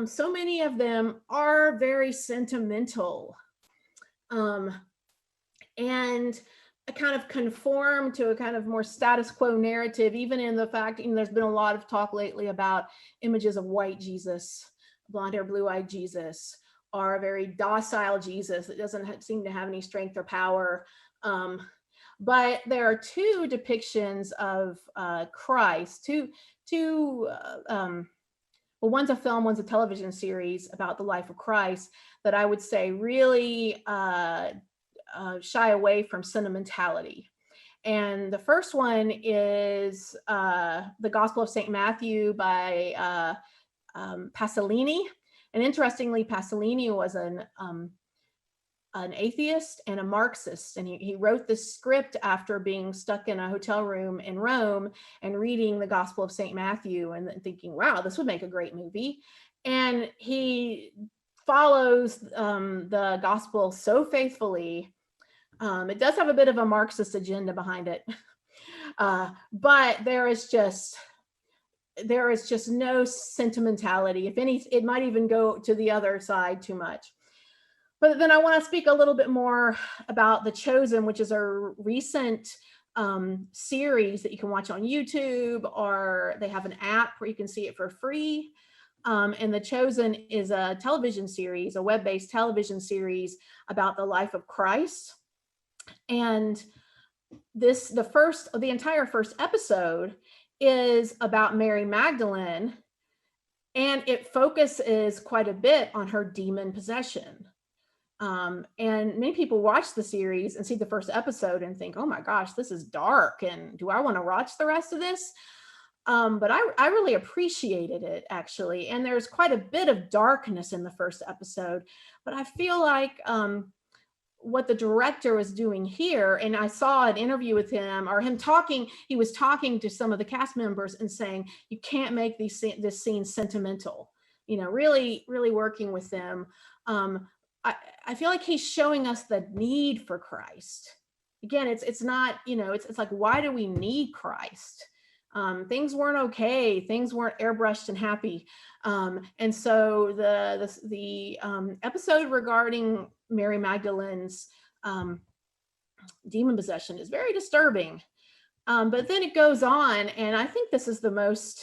so many of them are very sentimental. And kind of conform to a kind of more status quo narrative, even in the fact, there's been a lot of talk lately about images of white Jesus, blonde hair, blue-eyed Jesus, or a very docile Jesus that doesn't seem to have any strength or power. But there are two depictions of Christ, well, one's a film, one's a television series about the life of Christ that I would say really shy away from sentimentality. And the first one is the Gospel of St. Matthew by Pasolini. And interestingly, Pasolini was an atheist and a Marxist. And he wrote this script after being stuck in a hotel room in Rome and reading the Gospel of St. Matthew and thinking, wow, this would make a great movie. And he follows the gospel so faithfully. It does have a bit of a Marxist agenda behind it, but there is just no sentimentality. If any, it might even go to the other side too much. But then I want to speak a little bit more about The Chosen, which is a recent series that you can watch on YouTube, or they have an app where you can see it for free. And The Chosen is a television series, a web-based television series about the life of Christ. And the entire first episode is about Mary Magdalene, and it focuses quite a bit on her demon possession. And many people watch the series and see the first episode and think, oh my gosh, this is dark, and do I want to watch the rest of this? But I really appreciated it, actually. And there's quite a bit of darkness in the first episode, but I feel like what the director was doing here, and I saw an interview with him, or him talking, he was talking to some of the cast members and saying, you can't make this scene sentimental, really, really working with them. I feel like he's showing us the need for Christ. Again, it's not, it's like, why do we need Christ? Things weren't okay. Things weren't airbrushed and happy. And so the episode regarding Mary Magdalene's demon possession is very disturbing. But then it goes on, and I think this is the most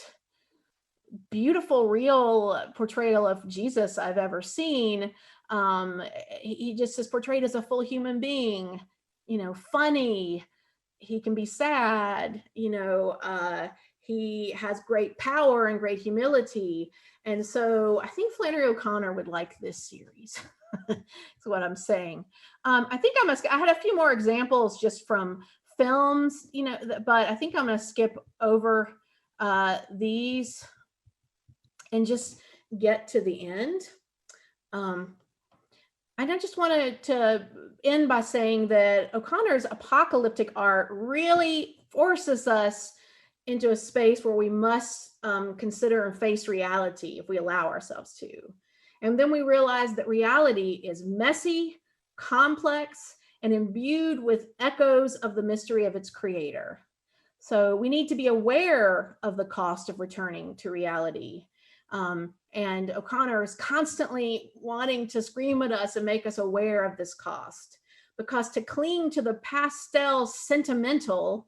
beautiful, real portrayal of Jesus I've ever seen. He just is portrayed as a full human being, funny. He can be sad, he has great power and great humility. And so I think Flannery O'Connor would like this series. That's what I'm saying. I think I had a few more examples just from films, but I think I'm going to skip over these. and just get to the end. And I just wanted to end by saying that O'Connor's apocalyptic art really forces us into a space where we must consider and face reality if we allow ourselves to. And then we realize that reality is messy, complex, and imbued with echoes of the mystery of its creator. So we need to be aware of the cost of returning to reality. And O'Connor is constantly wanting to scream at us and make us aware of this cost, because to cling to the pastel sentimental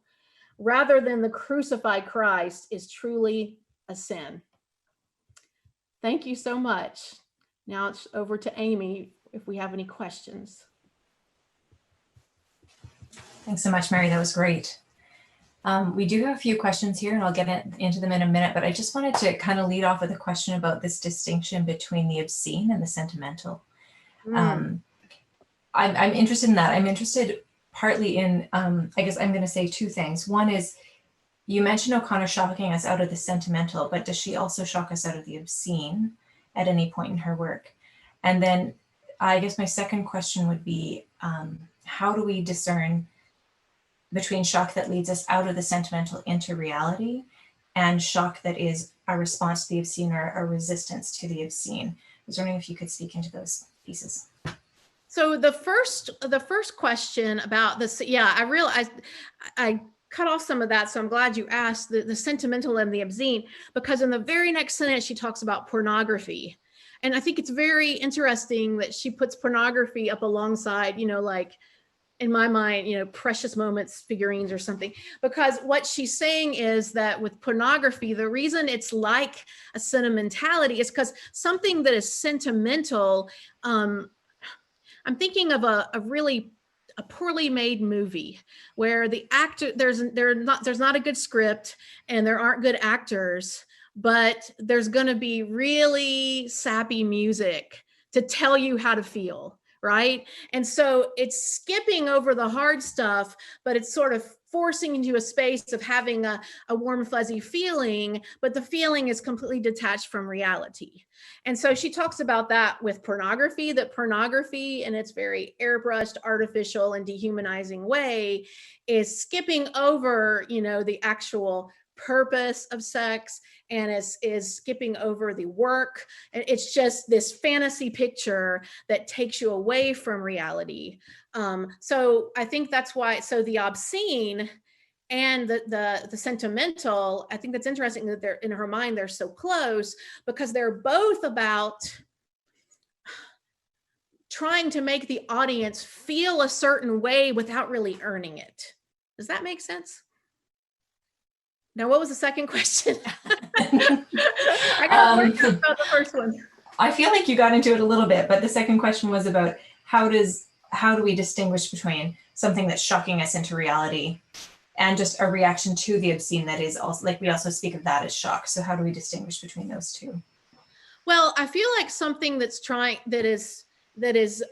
rather than the crucified Christ is truly a sin. Thank you so much. Now it's over to Amy if we have any questions. Thanks so much, Mary. That was great. We do have a few questions here, and I'll get into them in a minute, but I just wanted to kind of lead off with a question about this distinction between the obscene and the sentimental. I'm interested in that. I'm interested partly in, I guess I'm going to say two things. One is, you mentioned O'Connor shocking us out of the sentimental, but does she also shock us out of the obscene at any point in her work? And then I guess my second question would be, how do we discern between shock that leads us out of the sentimental into reality and shock that is a response to the obscene or a resistance to the obscene? I was wondering if you could speak into those pieces. So the first question about this, yeah, I realized I cut off some of that, so I'm glad you asked the sentimental and the obscene, because in the very next sentence she talks about pornography. And I think it's very interesting that she puts pornography up alongside, like, in my mind, Precious Moments figurines or something, because what she's saying is that with pornography, the reason it's like a sentimentality is because something that is sentimental, I'm thinking of a poorly made movie where the actor, there's not a good script and there aren't good actors, but there's going to be really sappy music to tell you how to feel. Right. And so it's skipping over the hard stuff, but it's sort of forcing into a space of having a warm, fuzzy feeling, but the feeling is completely detached from reality. And so she talks about that with pornography, that pornography in its very airbrushed, artificial, and dehumanizing way is skipping over, the actual purpose of sex, and is skipping over the work. And it's just this fantasy picture that takes you away from reality. So I think that's why, so the obscene and the sentimental, I think that's interesting that they're, in her mind, they're so close, because they're both about trying to make the audience feel a certain way without really earning it. Does that make sense? Now, what was the second question? I got about the first one. I feel like you got into it a little bit, but the second question was about how do we distinguish between something that's shocking us into reality and just a reaction to the obscene that is also, like, we also speak of that as shock. So how do we distinguish between those two? Well, I feel like something that is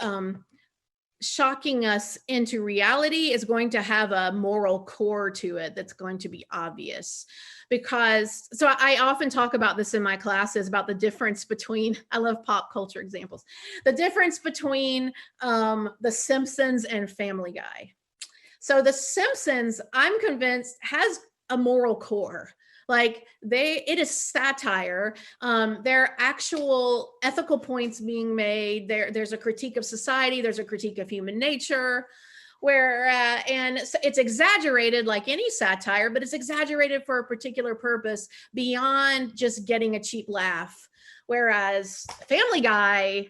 shocking us into reality is going to have a moral core to it that's going to be obvious. Because, so I often talk about this in my classes, about the difference between, I love pop culture examples, the difference between The Simpsons and Family Guy. So The Simpsons, I'm convinced, has a moral core. Like, it is satire. There are actual ethical points being made. There's a critique of society. There's a critique of human nature, and it's exaggerated like any satire, but it's exaggerated for a particular purpose beyond just getting a cheap laugh. Whereas Family Guy,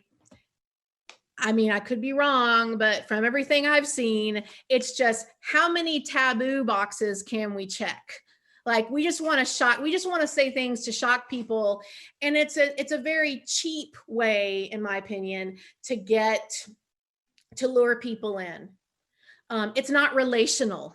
I mean, I could be wrong, but from everything I've seen, it's just, how many taboo boxes can we check? Like, we just want to say things to shock people. And it's a very cheap way, in my opinion, to lure people in. It's not relational,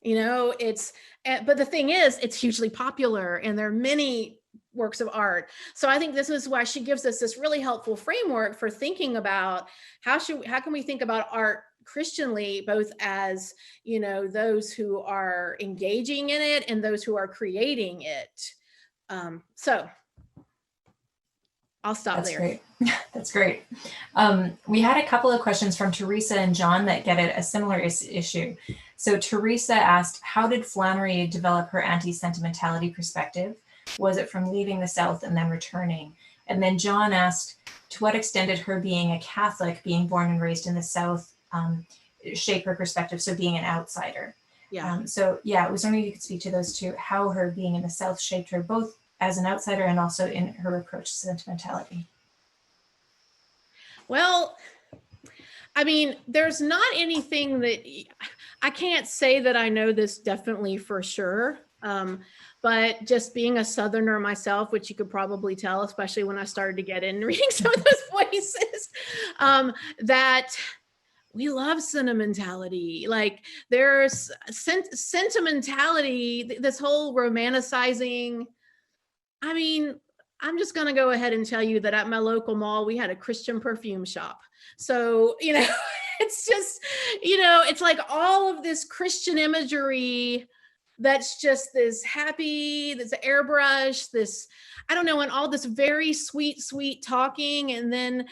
but the thing is, it's hugely popular and there are many works of art. So I think this is why she gives us this really helpful framework for thinking about how can we think about art Christianly, both as, those who are engaging in it and those who are creating it. So I'll stop That's there. great. That's great. We had a couple of questions from Teresa and John that get at a similar issue. So Teresa asked, how did Flannery develop her anti-sentimentality perspective? Was it from leaving the South and then returning? And then John asked, to what extent did her being a Catholic, being born and raised in the South, shape her perspective, so being an outsider? Yeah. So yeah, I was wondering if you could speak to those two, how her being in the South shaped her both as an outsider and also in her approach to sentimentality. Well, I mean, there's not anything that I can't say that I know this definitely for sure. But just being a Southerner myself, which you could probably tell, especially when I started to get in reading some of those voices, that we love sentimentality. Like there's sentimentality, this whole romanticizing. I mean, I'm just going to go ahead and tell you that at my local mall, we had a Christian perfume shop. So, it's just, it's like all of this Christian imagery that's just this happy, this airbrush, this, I don't know, and all this very sweet talking. And then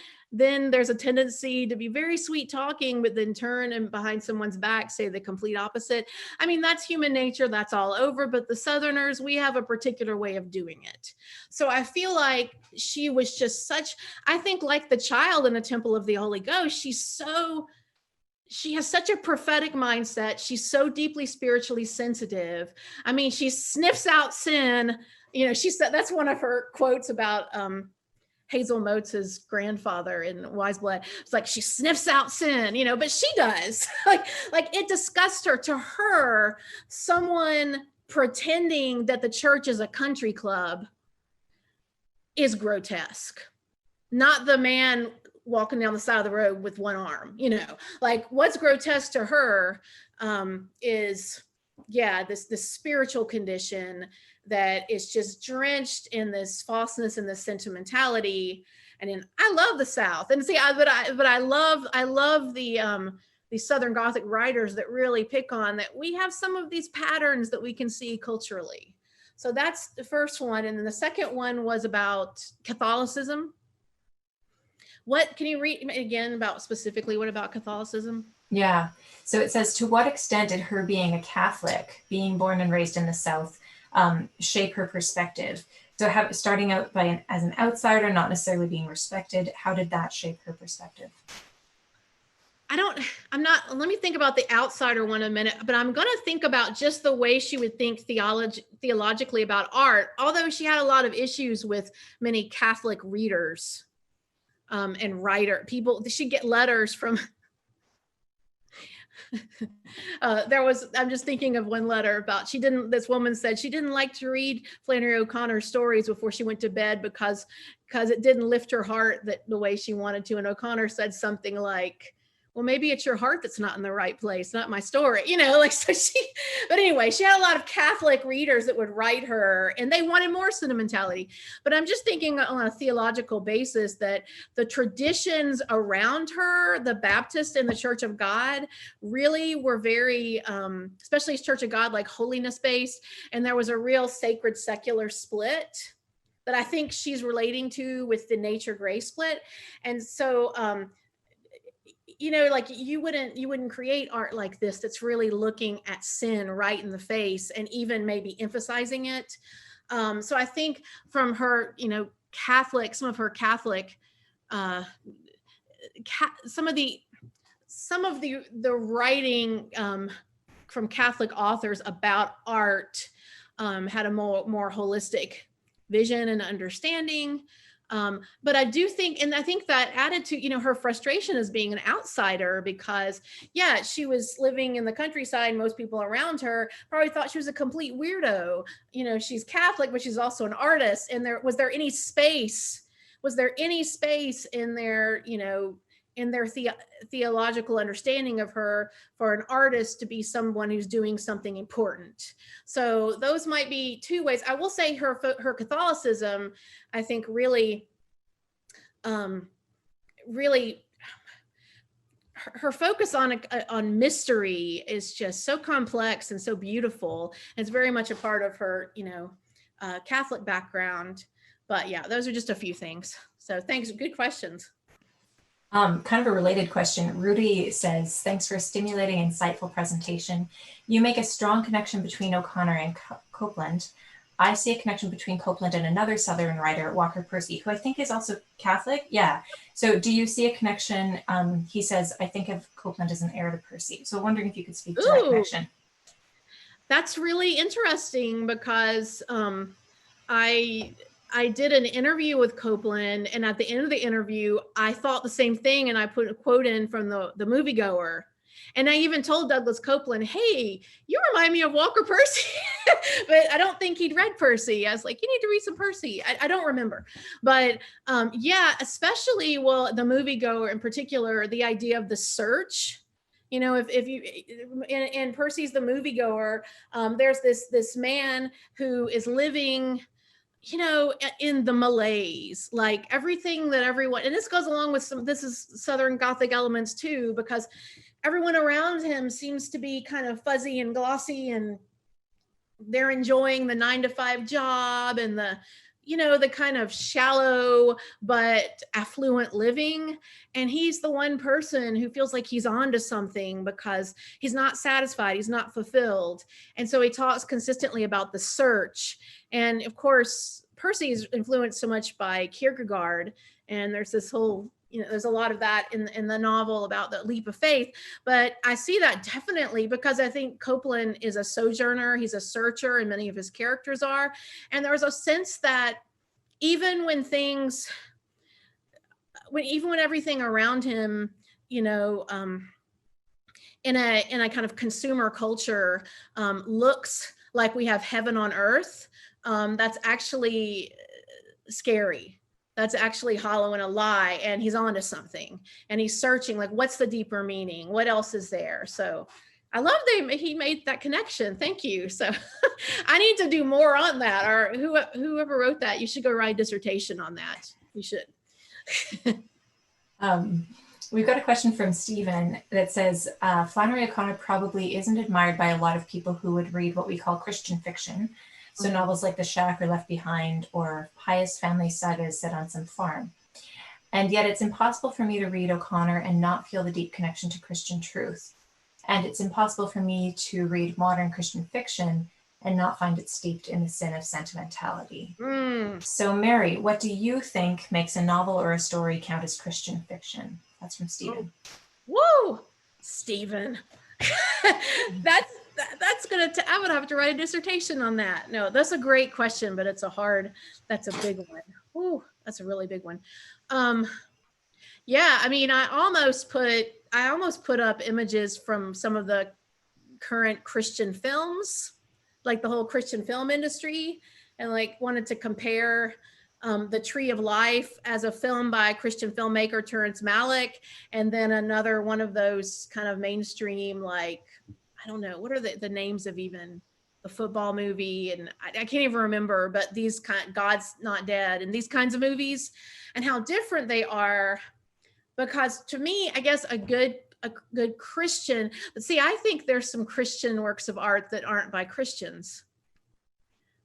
there's a tendency to be very sweet talking, but then turn and behind someone's back say the complete opposite. I mean, that's human nature. That's all over. But the Southerners, we have a particular way of doing it. So I feel like she was just such, I think like the child in the temple of the Holy Ghost, she has such a prophetic mindset. She's so deeply spiritually sensitive. I mean, she sniffs out sin. She said, that's one of her quotes about Hazel Motes' grandfather in Wise Blood. It's like she sniffs out sin, but she does. like it disgusts her. To her, someone pretending that the church is a country club is grotesque. Not the man walking down the side of the road with one arm, like what's grotesque to her is this spiritual condition that is just drenched in this falseness and this sentimentality. And then I love the South, and see, I love the Southern Gothic writers that really pick on that. We have some of these patterns that we can see culturally. So that's the first one. And then the second one was about Catholicism. What can you read again about specifically what about Catholicism? Yeah. So it says, to what extent did her being a Catholic, being born and raised in the South, shape her perspective? So starting out as an outsider, not necessarily being respected, how did that shape her perspective? Let me think about the outsider one a minute, but I'm going to think about just the way she would think theologically about art, although she had a lot of issues with many Catholic readers and people. She'd get letters from I'm just thinking of one letter about this woman said she didn't like to read Flannery O'Connor's stories before she went to bed because it didn't lift her heart the way she wanted to. And O'Connor said something like, well, maybe it's your heart that's not in the right place, not my story, but anyway, she had a lot of Catholic readers that would write her and they wanted more sentimentality. But I'm just thinking on a theological basis that the traditions around her, the Baptist and the Church of God, really were very, especially Church of God, like holiness based. And there was a real sacred secular split that I think she's relating to with the nature grace split. And so, like you wouldn't create art like this that's really looking at sin right in the face and even maybe emphasizing it. So I think from her, some of her Catholic, some of the writing from Catholic authors about art had a more holistic vision and understanding. But I do think, and I think that added to, her frustration as being an outsider because, she was living in the countryside. Most people around her probably thought she was a complete weirdo. She's Catholic, but she's also an artist. And was there any space in their, in their theological understanding of her for an artist to be someone who's doing something important? So those might be two ways. I will say her Catholicism, I think really her focus on mystery is just so complex and so beautiful. And it's very much a part of her, Catholic background. But yeah, those are just a few things. So thanks, good questions. Kind of a related question. Rudy says, thanks for a stimulating, insightful presentation. You make a strong connection between O'Connor and Copeland. I see a connection between Copeland and another Southern writer, Walker Percy, who I think is also Catholic. Yeah. So do you see a connection? He says, I think of Copeland as an heir to Percy. So wondering if you could speak to that connection. That's really interesting because I did an interview with Copeland, and at the end of the interview, I thought the same thing, and I put a quote in from the moviegoer. And I even told Douglas Copeland, hey, you remind me of Walker Percy. But I don't think he'd read Percy. I was like, you need to read some Percy. I don't remember. But yeah, especially, well, the moviegoer in particular, the idea of the search. You know, if you, in Percy's the moviegoer, there's this man who is living, you know, in the malaise, like everything that everyone, and this goes along with this is Southern Gothic elements too, because everyone around him seems to be kind of fuzzy and glossy, and they're enjoying the 9-to-5 job and the, you know, the kind of shallow but affluent living. And he's the one person who feels like he's on to something because he's not satisfied, he's not fulfilled. And so he talks consistently about the search. And of course, Percy is influenced so much by Kierkegaard, and there's this whole, you know, there's a lot of that in the novel about the leap of faith. But I see that definitely because I think Copeland is a sojourner, he's a searcher, and many of his characters are. And there's a sense that even when things, even when everything around him, you know, in a kind of consumer culture looks like we have heaven on earth, that's actually scary. That's actually hollow and a lie, and he's onto something, and he's searching, like, what's the deeper meaning? What else is there? So I love that he made that connection. Thank you. So I need to do more on that, or whoever wrote that, you should go write a dissertation on that. You should. We've got a question from Stephen that says, Flannery O'Connor probably isn't admired by a lot of people who would read what we call Christian fiction. So novels like The Shack or Left Behind, or pious family sagas set on some farm. And yet it's impossible for me to read O'Connor and not feel the deep connection to Christian truth. And it's impossible for me to read modern Christian fiction and not find it steeped in the sin of sentimentality. So Mary, what do you think makes a novel or a story count as Christian fiction? That's from Stephen. Whoa, Stephen. That's I'm gonna have to write a dissertation on that. No, that's a great question, but that's a big one. Ooh, that's a really big one. Yeah, I mean, I almost put up images from some of the current Christian films, like the whole Christian film industry, and like wanted to compare The Tree of Life as a film by Christian filmmaker Terrence Malick, and then another one of those kind of mainstream, like, I don't know, what are the names of even the football movie, and I can't even remember, but these kind, God's Not Dead, and these kinds of movies, and how different they are. Because to me, I guess a good Christian, but see, I think there's some Christian works of art that aren't by Christians,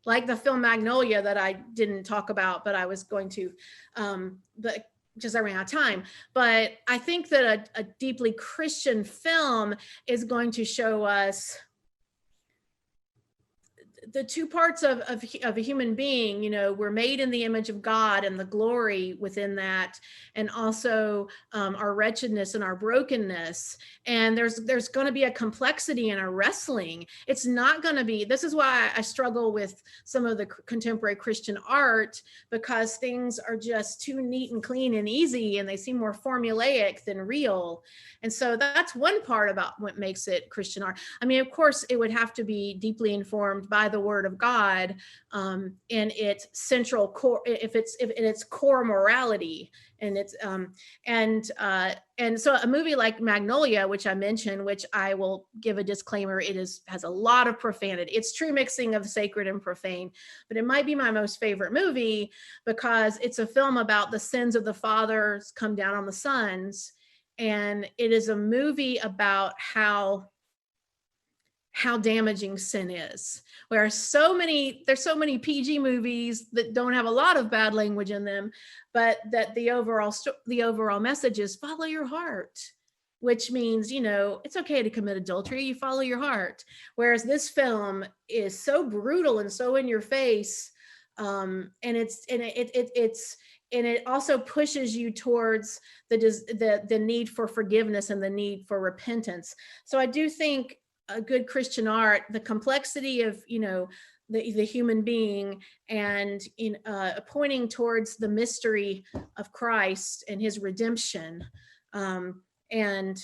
like the film Magnolia that I didn't talk about, but I was going to, but just I ran out of time. But I think that a deeply Christian film is going to show us the two parts of a human being. You know, we're made in the image of God and the glory within that, and also our wretchedness and our brokenness. And there's going to be a complexity and a wrestling. It's not going to be, this is why I struggle with some of the contemporary Christian art, because things are just too neat and clean and easy, and they seem more formulaic than real. And so that's one part about what makes it Christian art. I mean, of course, it would have to be deeply informed by the Word of God in its central core, if in its core morality, and it's and so a movie like Magnolia, which I mentioned, which I will give a disclaimer, has a lot of profanity. It's true mixing of sacred and profane, but it might be my most favorite movie because it's a film about the sins of the fathers come down on the sons. And it is a movie about how how damaging sin is. There's so many PG movies that don't have a lot of bad language in them, but that the overall message is follow your heart, which means, it's okay to commit adultery, you follow your heart. Whereas this film is so brutal and so in your face, and it also pushes you towards the need for forgiveness and the need for repentance. So I do think a good Christian art, the complexity of, the human being, and pointing towards the mystery of Christ and his redemption. And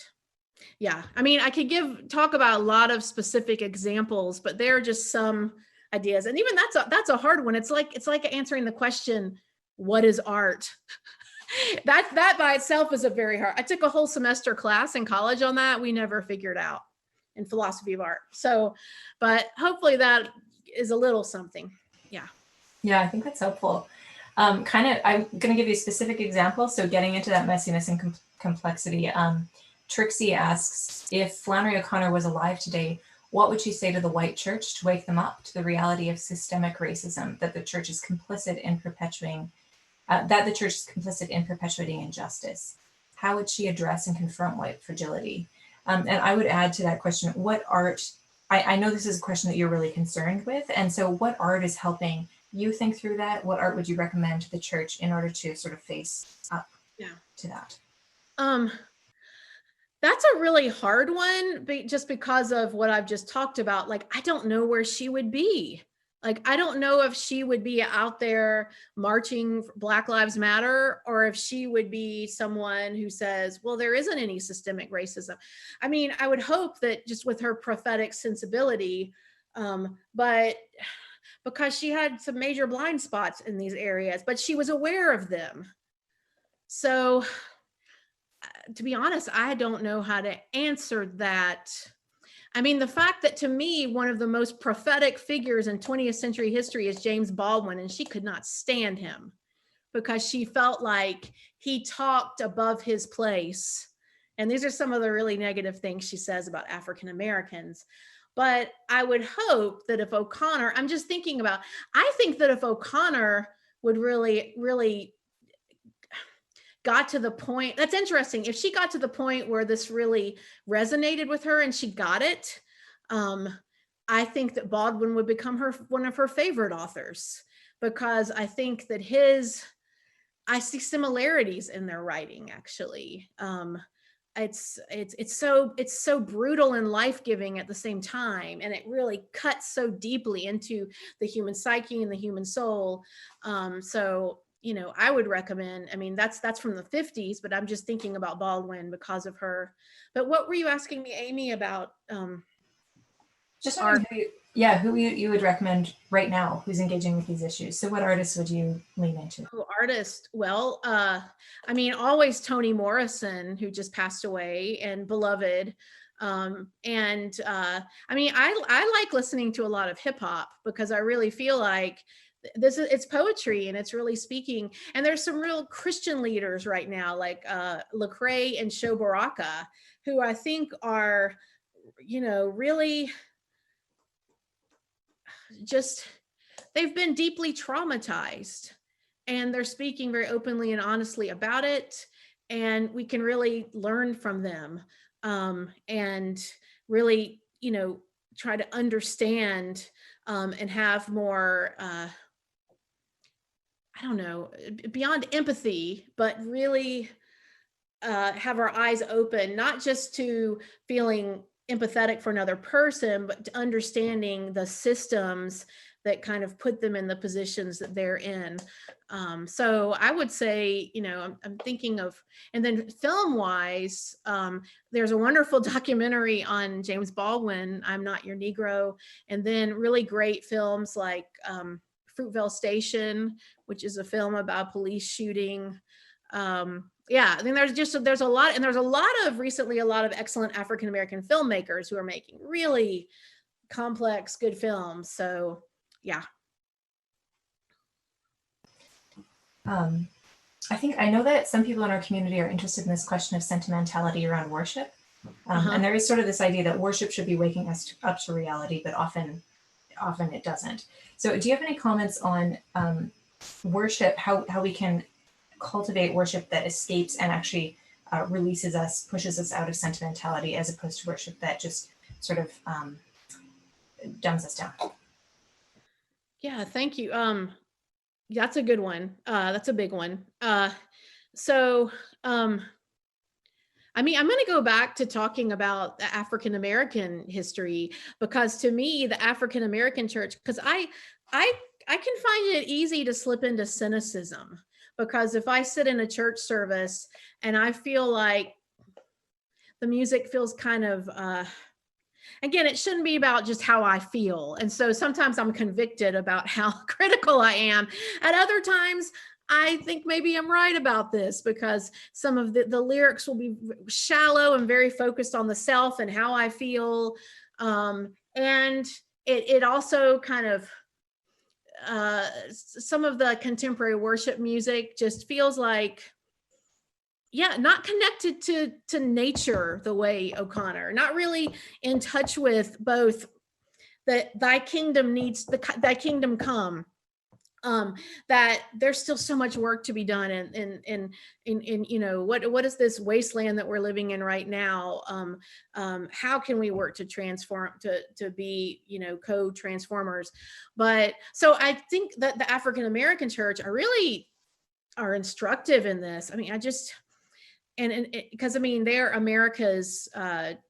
yeah, I mean, I could talk about a lot of specific examples, but there are just some ideas. And even that's a hard one. It's like answering the question, what is art? that by itself is a very hard. I took a whole semester class in college on that. We never figured out in philosophy of art. So, but hopefully that is a little something. Yeah. Yeah, I think that's helpful. I'm going to give you a specific example. So getting into that messiness and complexity, Trixie asks, if Flannery O'Connor was alive today, what would she say to the white church to wake them up to the reality of systemic racism that the church is complicit in perpetuating injustice? How would she address and confront white fragility? And I would add to that question, what art, I know this is a question that you're really concerned with. And so what art is helping you think through that? What art would you recommend to the church in order to sort of face up to that? That's a really hard one, just because of what I've just talked about. Like, I don't know where she would be. Like, I don't know if she would be out there marching for Black Lives Matter, or if she would be someone who says, well, there isn't any systemic racism. I mean, I would hope that just with her prophetic sensibility, but because she had some major blind spots in these areas, but she was aware of them. So to be honest, I don't know how to answer that. I mean, the fact that to me, one of the most prophetic figures in 20th century history is James Baldwin, and she could not stand him because she felt like he talked above his place. And these are some of the really negative things she says about African Americans. But I would hope that if O'Connor, I think that if O'Connor would really, really got to the point, that's interesting. If she got to the point where this really resonated with her and she got it, I think that Baldwin would become one of her favorite authors, because I think that I see similarities in their writing, actually. It's so brutal and life-giving at the same time, and it really cuts so deeply into the human psyche and the human soul. So I would recommend, I mean, that's from the 50s, but I'm just thinking about Baldwin because of her. But what were you asking me, Amy, about? Just who you would recommend right now who's engaging with these issues. So what artists would you lean into? Oh, artist. Well, I mean, always Toni Morrison, who just passed away, and beloved. I mean, I like listening to a lot of hip hop because I really feel like it's poetry and it's really speaking. And there's some real Christian leaders right now, like Lecrae and Sho Baraka, who I think are, really just, they've been deeply traumatized, and they're speaking very openly and honestly about it. And we can really learn from them, and really, try to understand, and have more, I don't know, beyond empathy, but really have our eyes open, not just to feeling empathetic for another person, but to understanding the systems that kind of put them in the positions that they're in. So I would say, I'm thinking of, and then film wise, there's a wonderful documentary on James Baldwin, I'm Not Your Negro. And then really great films like Fruitvale Station, which is a film about police shooting. Yeah, I think there's a lot, and there's a lot of excellent African-American filmmakers who are making really complex, good films. So yeah. I know that some people in our community are interested in this question of sentimentality around worship. And there is sort of this idea that worship should be waking us up to reality, but often it doesn't. So do you have any comments on worship, how we can cultivate worship that escapes and actually releases us, pushes us out of sentimentality, as opposed to worship that just sort of dumbs us down? Yeah, thank you. That's a good one. That's a big one. So, I mean, I'm going to go back to talking about the African American history, because to me, the African American church, because I I can find it easy to slip into cynicism, because if I sit in a church service and I feel like the music feels kind of again, it shouldn't be about just how I feel. And so sometimes I'm convicted about how critical I am. At other times, I think maybe I'm right about this, because some of the lyrics will be shallow and very focused on the self and how I feel. And it also kind of, some of the contemporary worship music just feels like, yeah, not connected to nature the way O'Connor, not really in touch with both that thy kingdom needs thy kingdom come, that there's still so much work to be done in you know, what is this wasteland that we're living in right now. How can we work to transform, to be, you know, co-transformers? But so I think that the African American church are really are instructive in this. I mean, I just, and because I mean, they're America's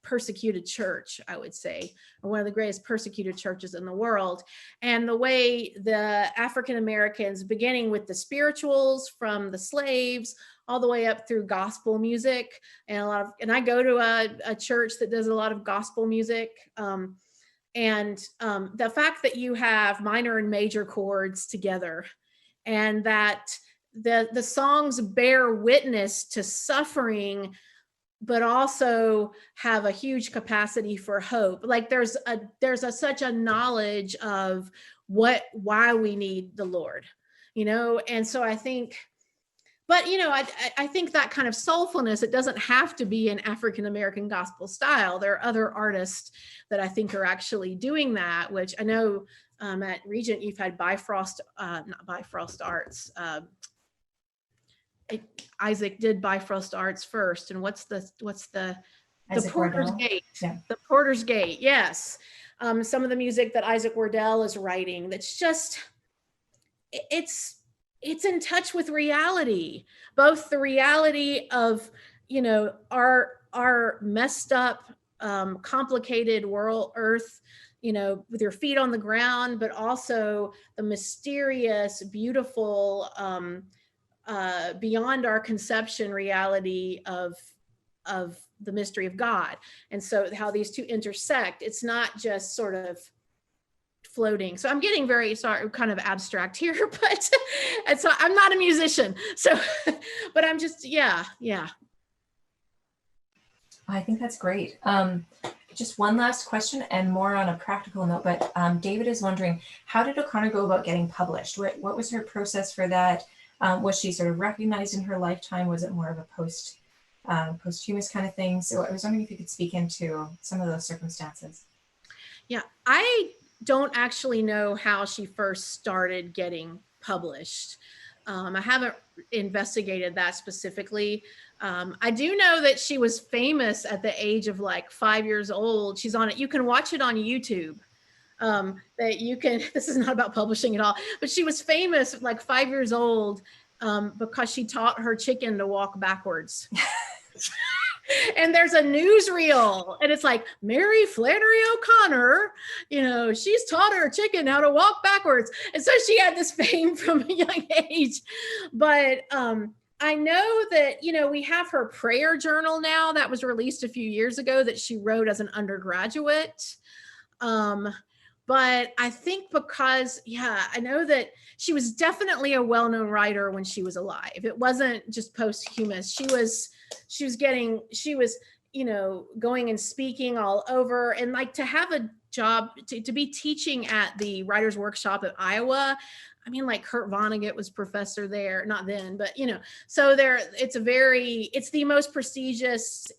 persecuted church, I would say, or one of the greatest persecuted churches in the world. And the way the African Americans, beginning with the spirituals from the slaves all the way up through gospel music, and a lot of, and I go to a church that does a lot of gospel music. And the fact that you have minor and major chords together, and that the songs bear witness to suffering, but also have a huge capacity for hope. Like there's such a knowledge of why we need the Lord, you know. And so I think, but you know, I think that kind of soulfulness, it doesn't have to be an African American gospel style. There are other artists that I think are actually doing that, which I know at Regent you've had Bifrost, not Bifrost Arts. Isaac did Bifrost Arts first, and what's the Isaac Porter's Wardell? Gate? Yeah. The Porter's Gate, yes. Some of the music that Isaac Wardell is writing, that's just, it's in touch with reality, both the reality of, you know, our messed up, complicated world, Earth, you know, with your feet on the ground, but also the mysterious, beautiful, beyond our conception reality of the mystery of God. And so how these two intersect, it's not just sort of floating. So I'm getting very, sorry, kind of abstract here, but and so I'm not a musician. So, but I'm just, yeah. I think that's great. Just one last question, and more on a practical note, but David is wondering, how did O'Connor go about getting published? What was her process for that? Was she sort of recognized in her lifetime? Was it more of a posthumous kind of thing? So I was wondering if you could speak into some of those circumstances. Yeah, I don't actually know how she first started getting published. I haven't investigated that specifically. I do know that she was famous at the age of like 5 years old. She's on it. You can watch it on YouTube. That you can, this is not about publishing at all, but she was famous at like 5 years old because she taught her chicken to walk backwards. And there's a newsreel, and it's like, Mary Flannery O'Connor, you know, she's taught her chicken how to walk backwards. And so she had this fame from a young age. But I know that, you know, we have her prayer journal now that was released a few years ago that she wrote as an undergraduate. But I think because, yeah, I know that she was definitely a well-known writer when she was alive. It wasn't just posthumous. She was, you know, going and speaking all over, and like to have a job, to be teaching at the Writers Workshop at Iowa. I mean, like Kurt Vonnegut was professor there, not then, but you know, so there, it's the most prestigious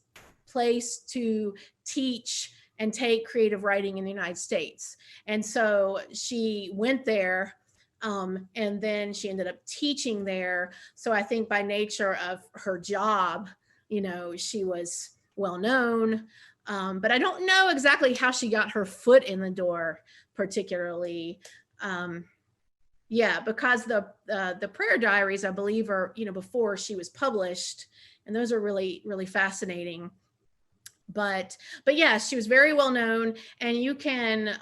place to teach and take creative writing in the United States. And so she went there, and then she ended up teaching there. So I think by nature of her job, she was well known. But I don't know exactly how she got her foot in the door, particularly. Yeah, because the prayer diaries, I believe, are before she was published, and those are really, really fascinating. But yeah, she was very well known, and you can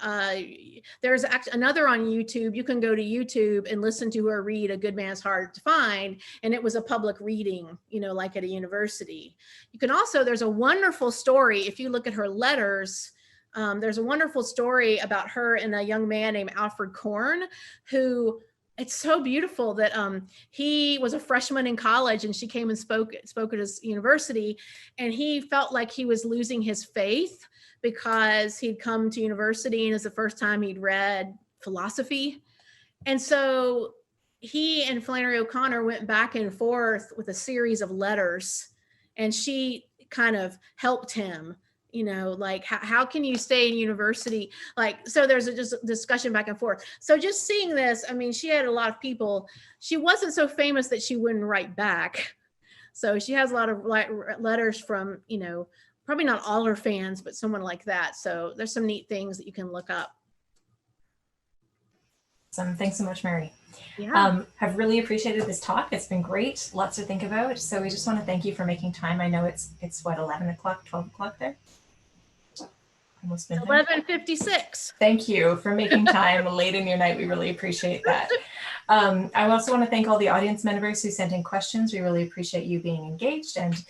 there's actually another on YouTube. You can go to YouTube and listen to her read A Good Man's Hard to Find, and it was a public reading, like at a university. You can also, there's a wonderful story if you look at her letters. There's a wonderful story about her and a young man named Alfred Korn, who, it's so beautiful that he was a freshman in college, and she came and spoke at his university, and he felt like he was losing his faith because he'd come to university and it's the first time he'd read philosophy. And so he and Flannery O'Connor went back and forth with a series of letters, and she kind of helped him, like how can you stay in university? Like, so there's just a discussion back and forth. So just seeing this, I mean, she had a lot of people. She wasn't so famous that she wouldn't write back. So she has a lot of letters from, probably not all her fans, but someone like that. So there's some neat things that you can look up. Thanks so much, Mary. Yeah. I've really appreciated this talk. It's been great. Lots to think about. So we just want to thank you for making time. I know it's what, 11 o'clock, 12 o'clock there? Almost midnight. 11:56. Thank you for making time late in your night. We really appreciate that. I also want to thank all the audience members who sent in questions. We really appreciate you being engaged and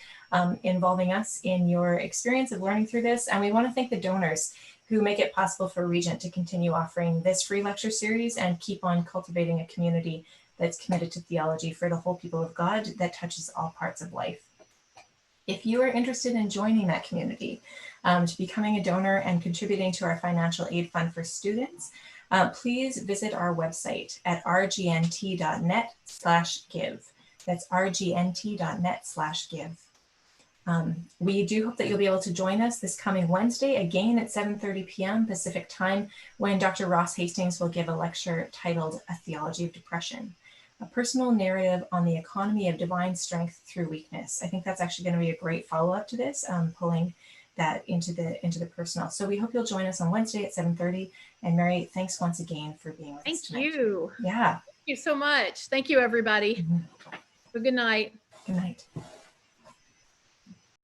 involving us in your experience of learning through this. And we want to thank the donors who make it possible for Regent to continue offering this free lecture series and keep on cultivating a community that's committed to theology for the whole people of God that touches all parts of life. If you are interested in joining that community, to becoming a donor and contributing to our financial aid fund for students, please visit our website at rgnt.net/give. That's rgnt.net/give. We do hope that you'll be able to join us this coming Wednesday, again at 7:30 p.m. Pacific time, when Dr. Ross Hastings will give a lecture titled A Theology of Depression, a personal narrative on the economy of divine strength through weakness. I think that's actually going to be a great follow-up to this, pulling that into the personal. So we hope you'll join us on Wednesday at 7:30. And Mary, thanks once again for being with us tonight. Thank you. Yeah. Thank you so much. Thank you, everybody. Have a good night. Good night.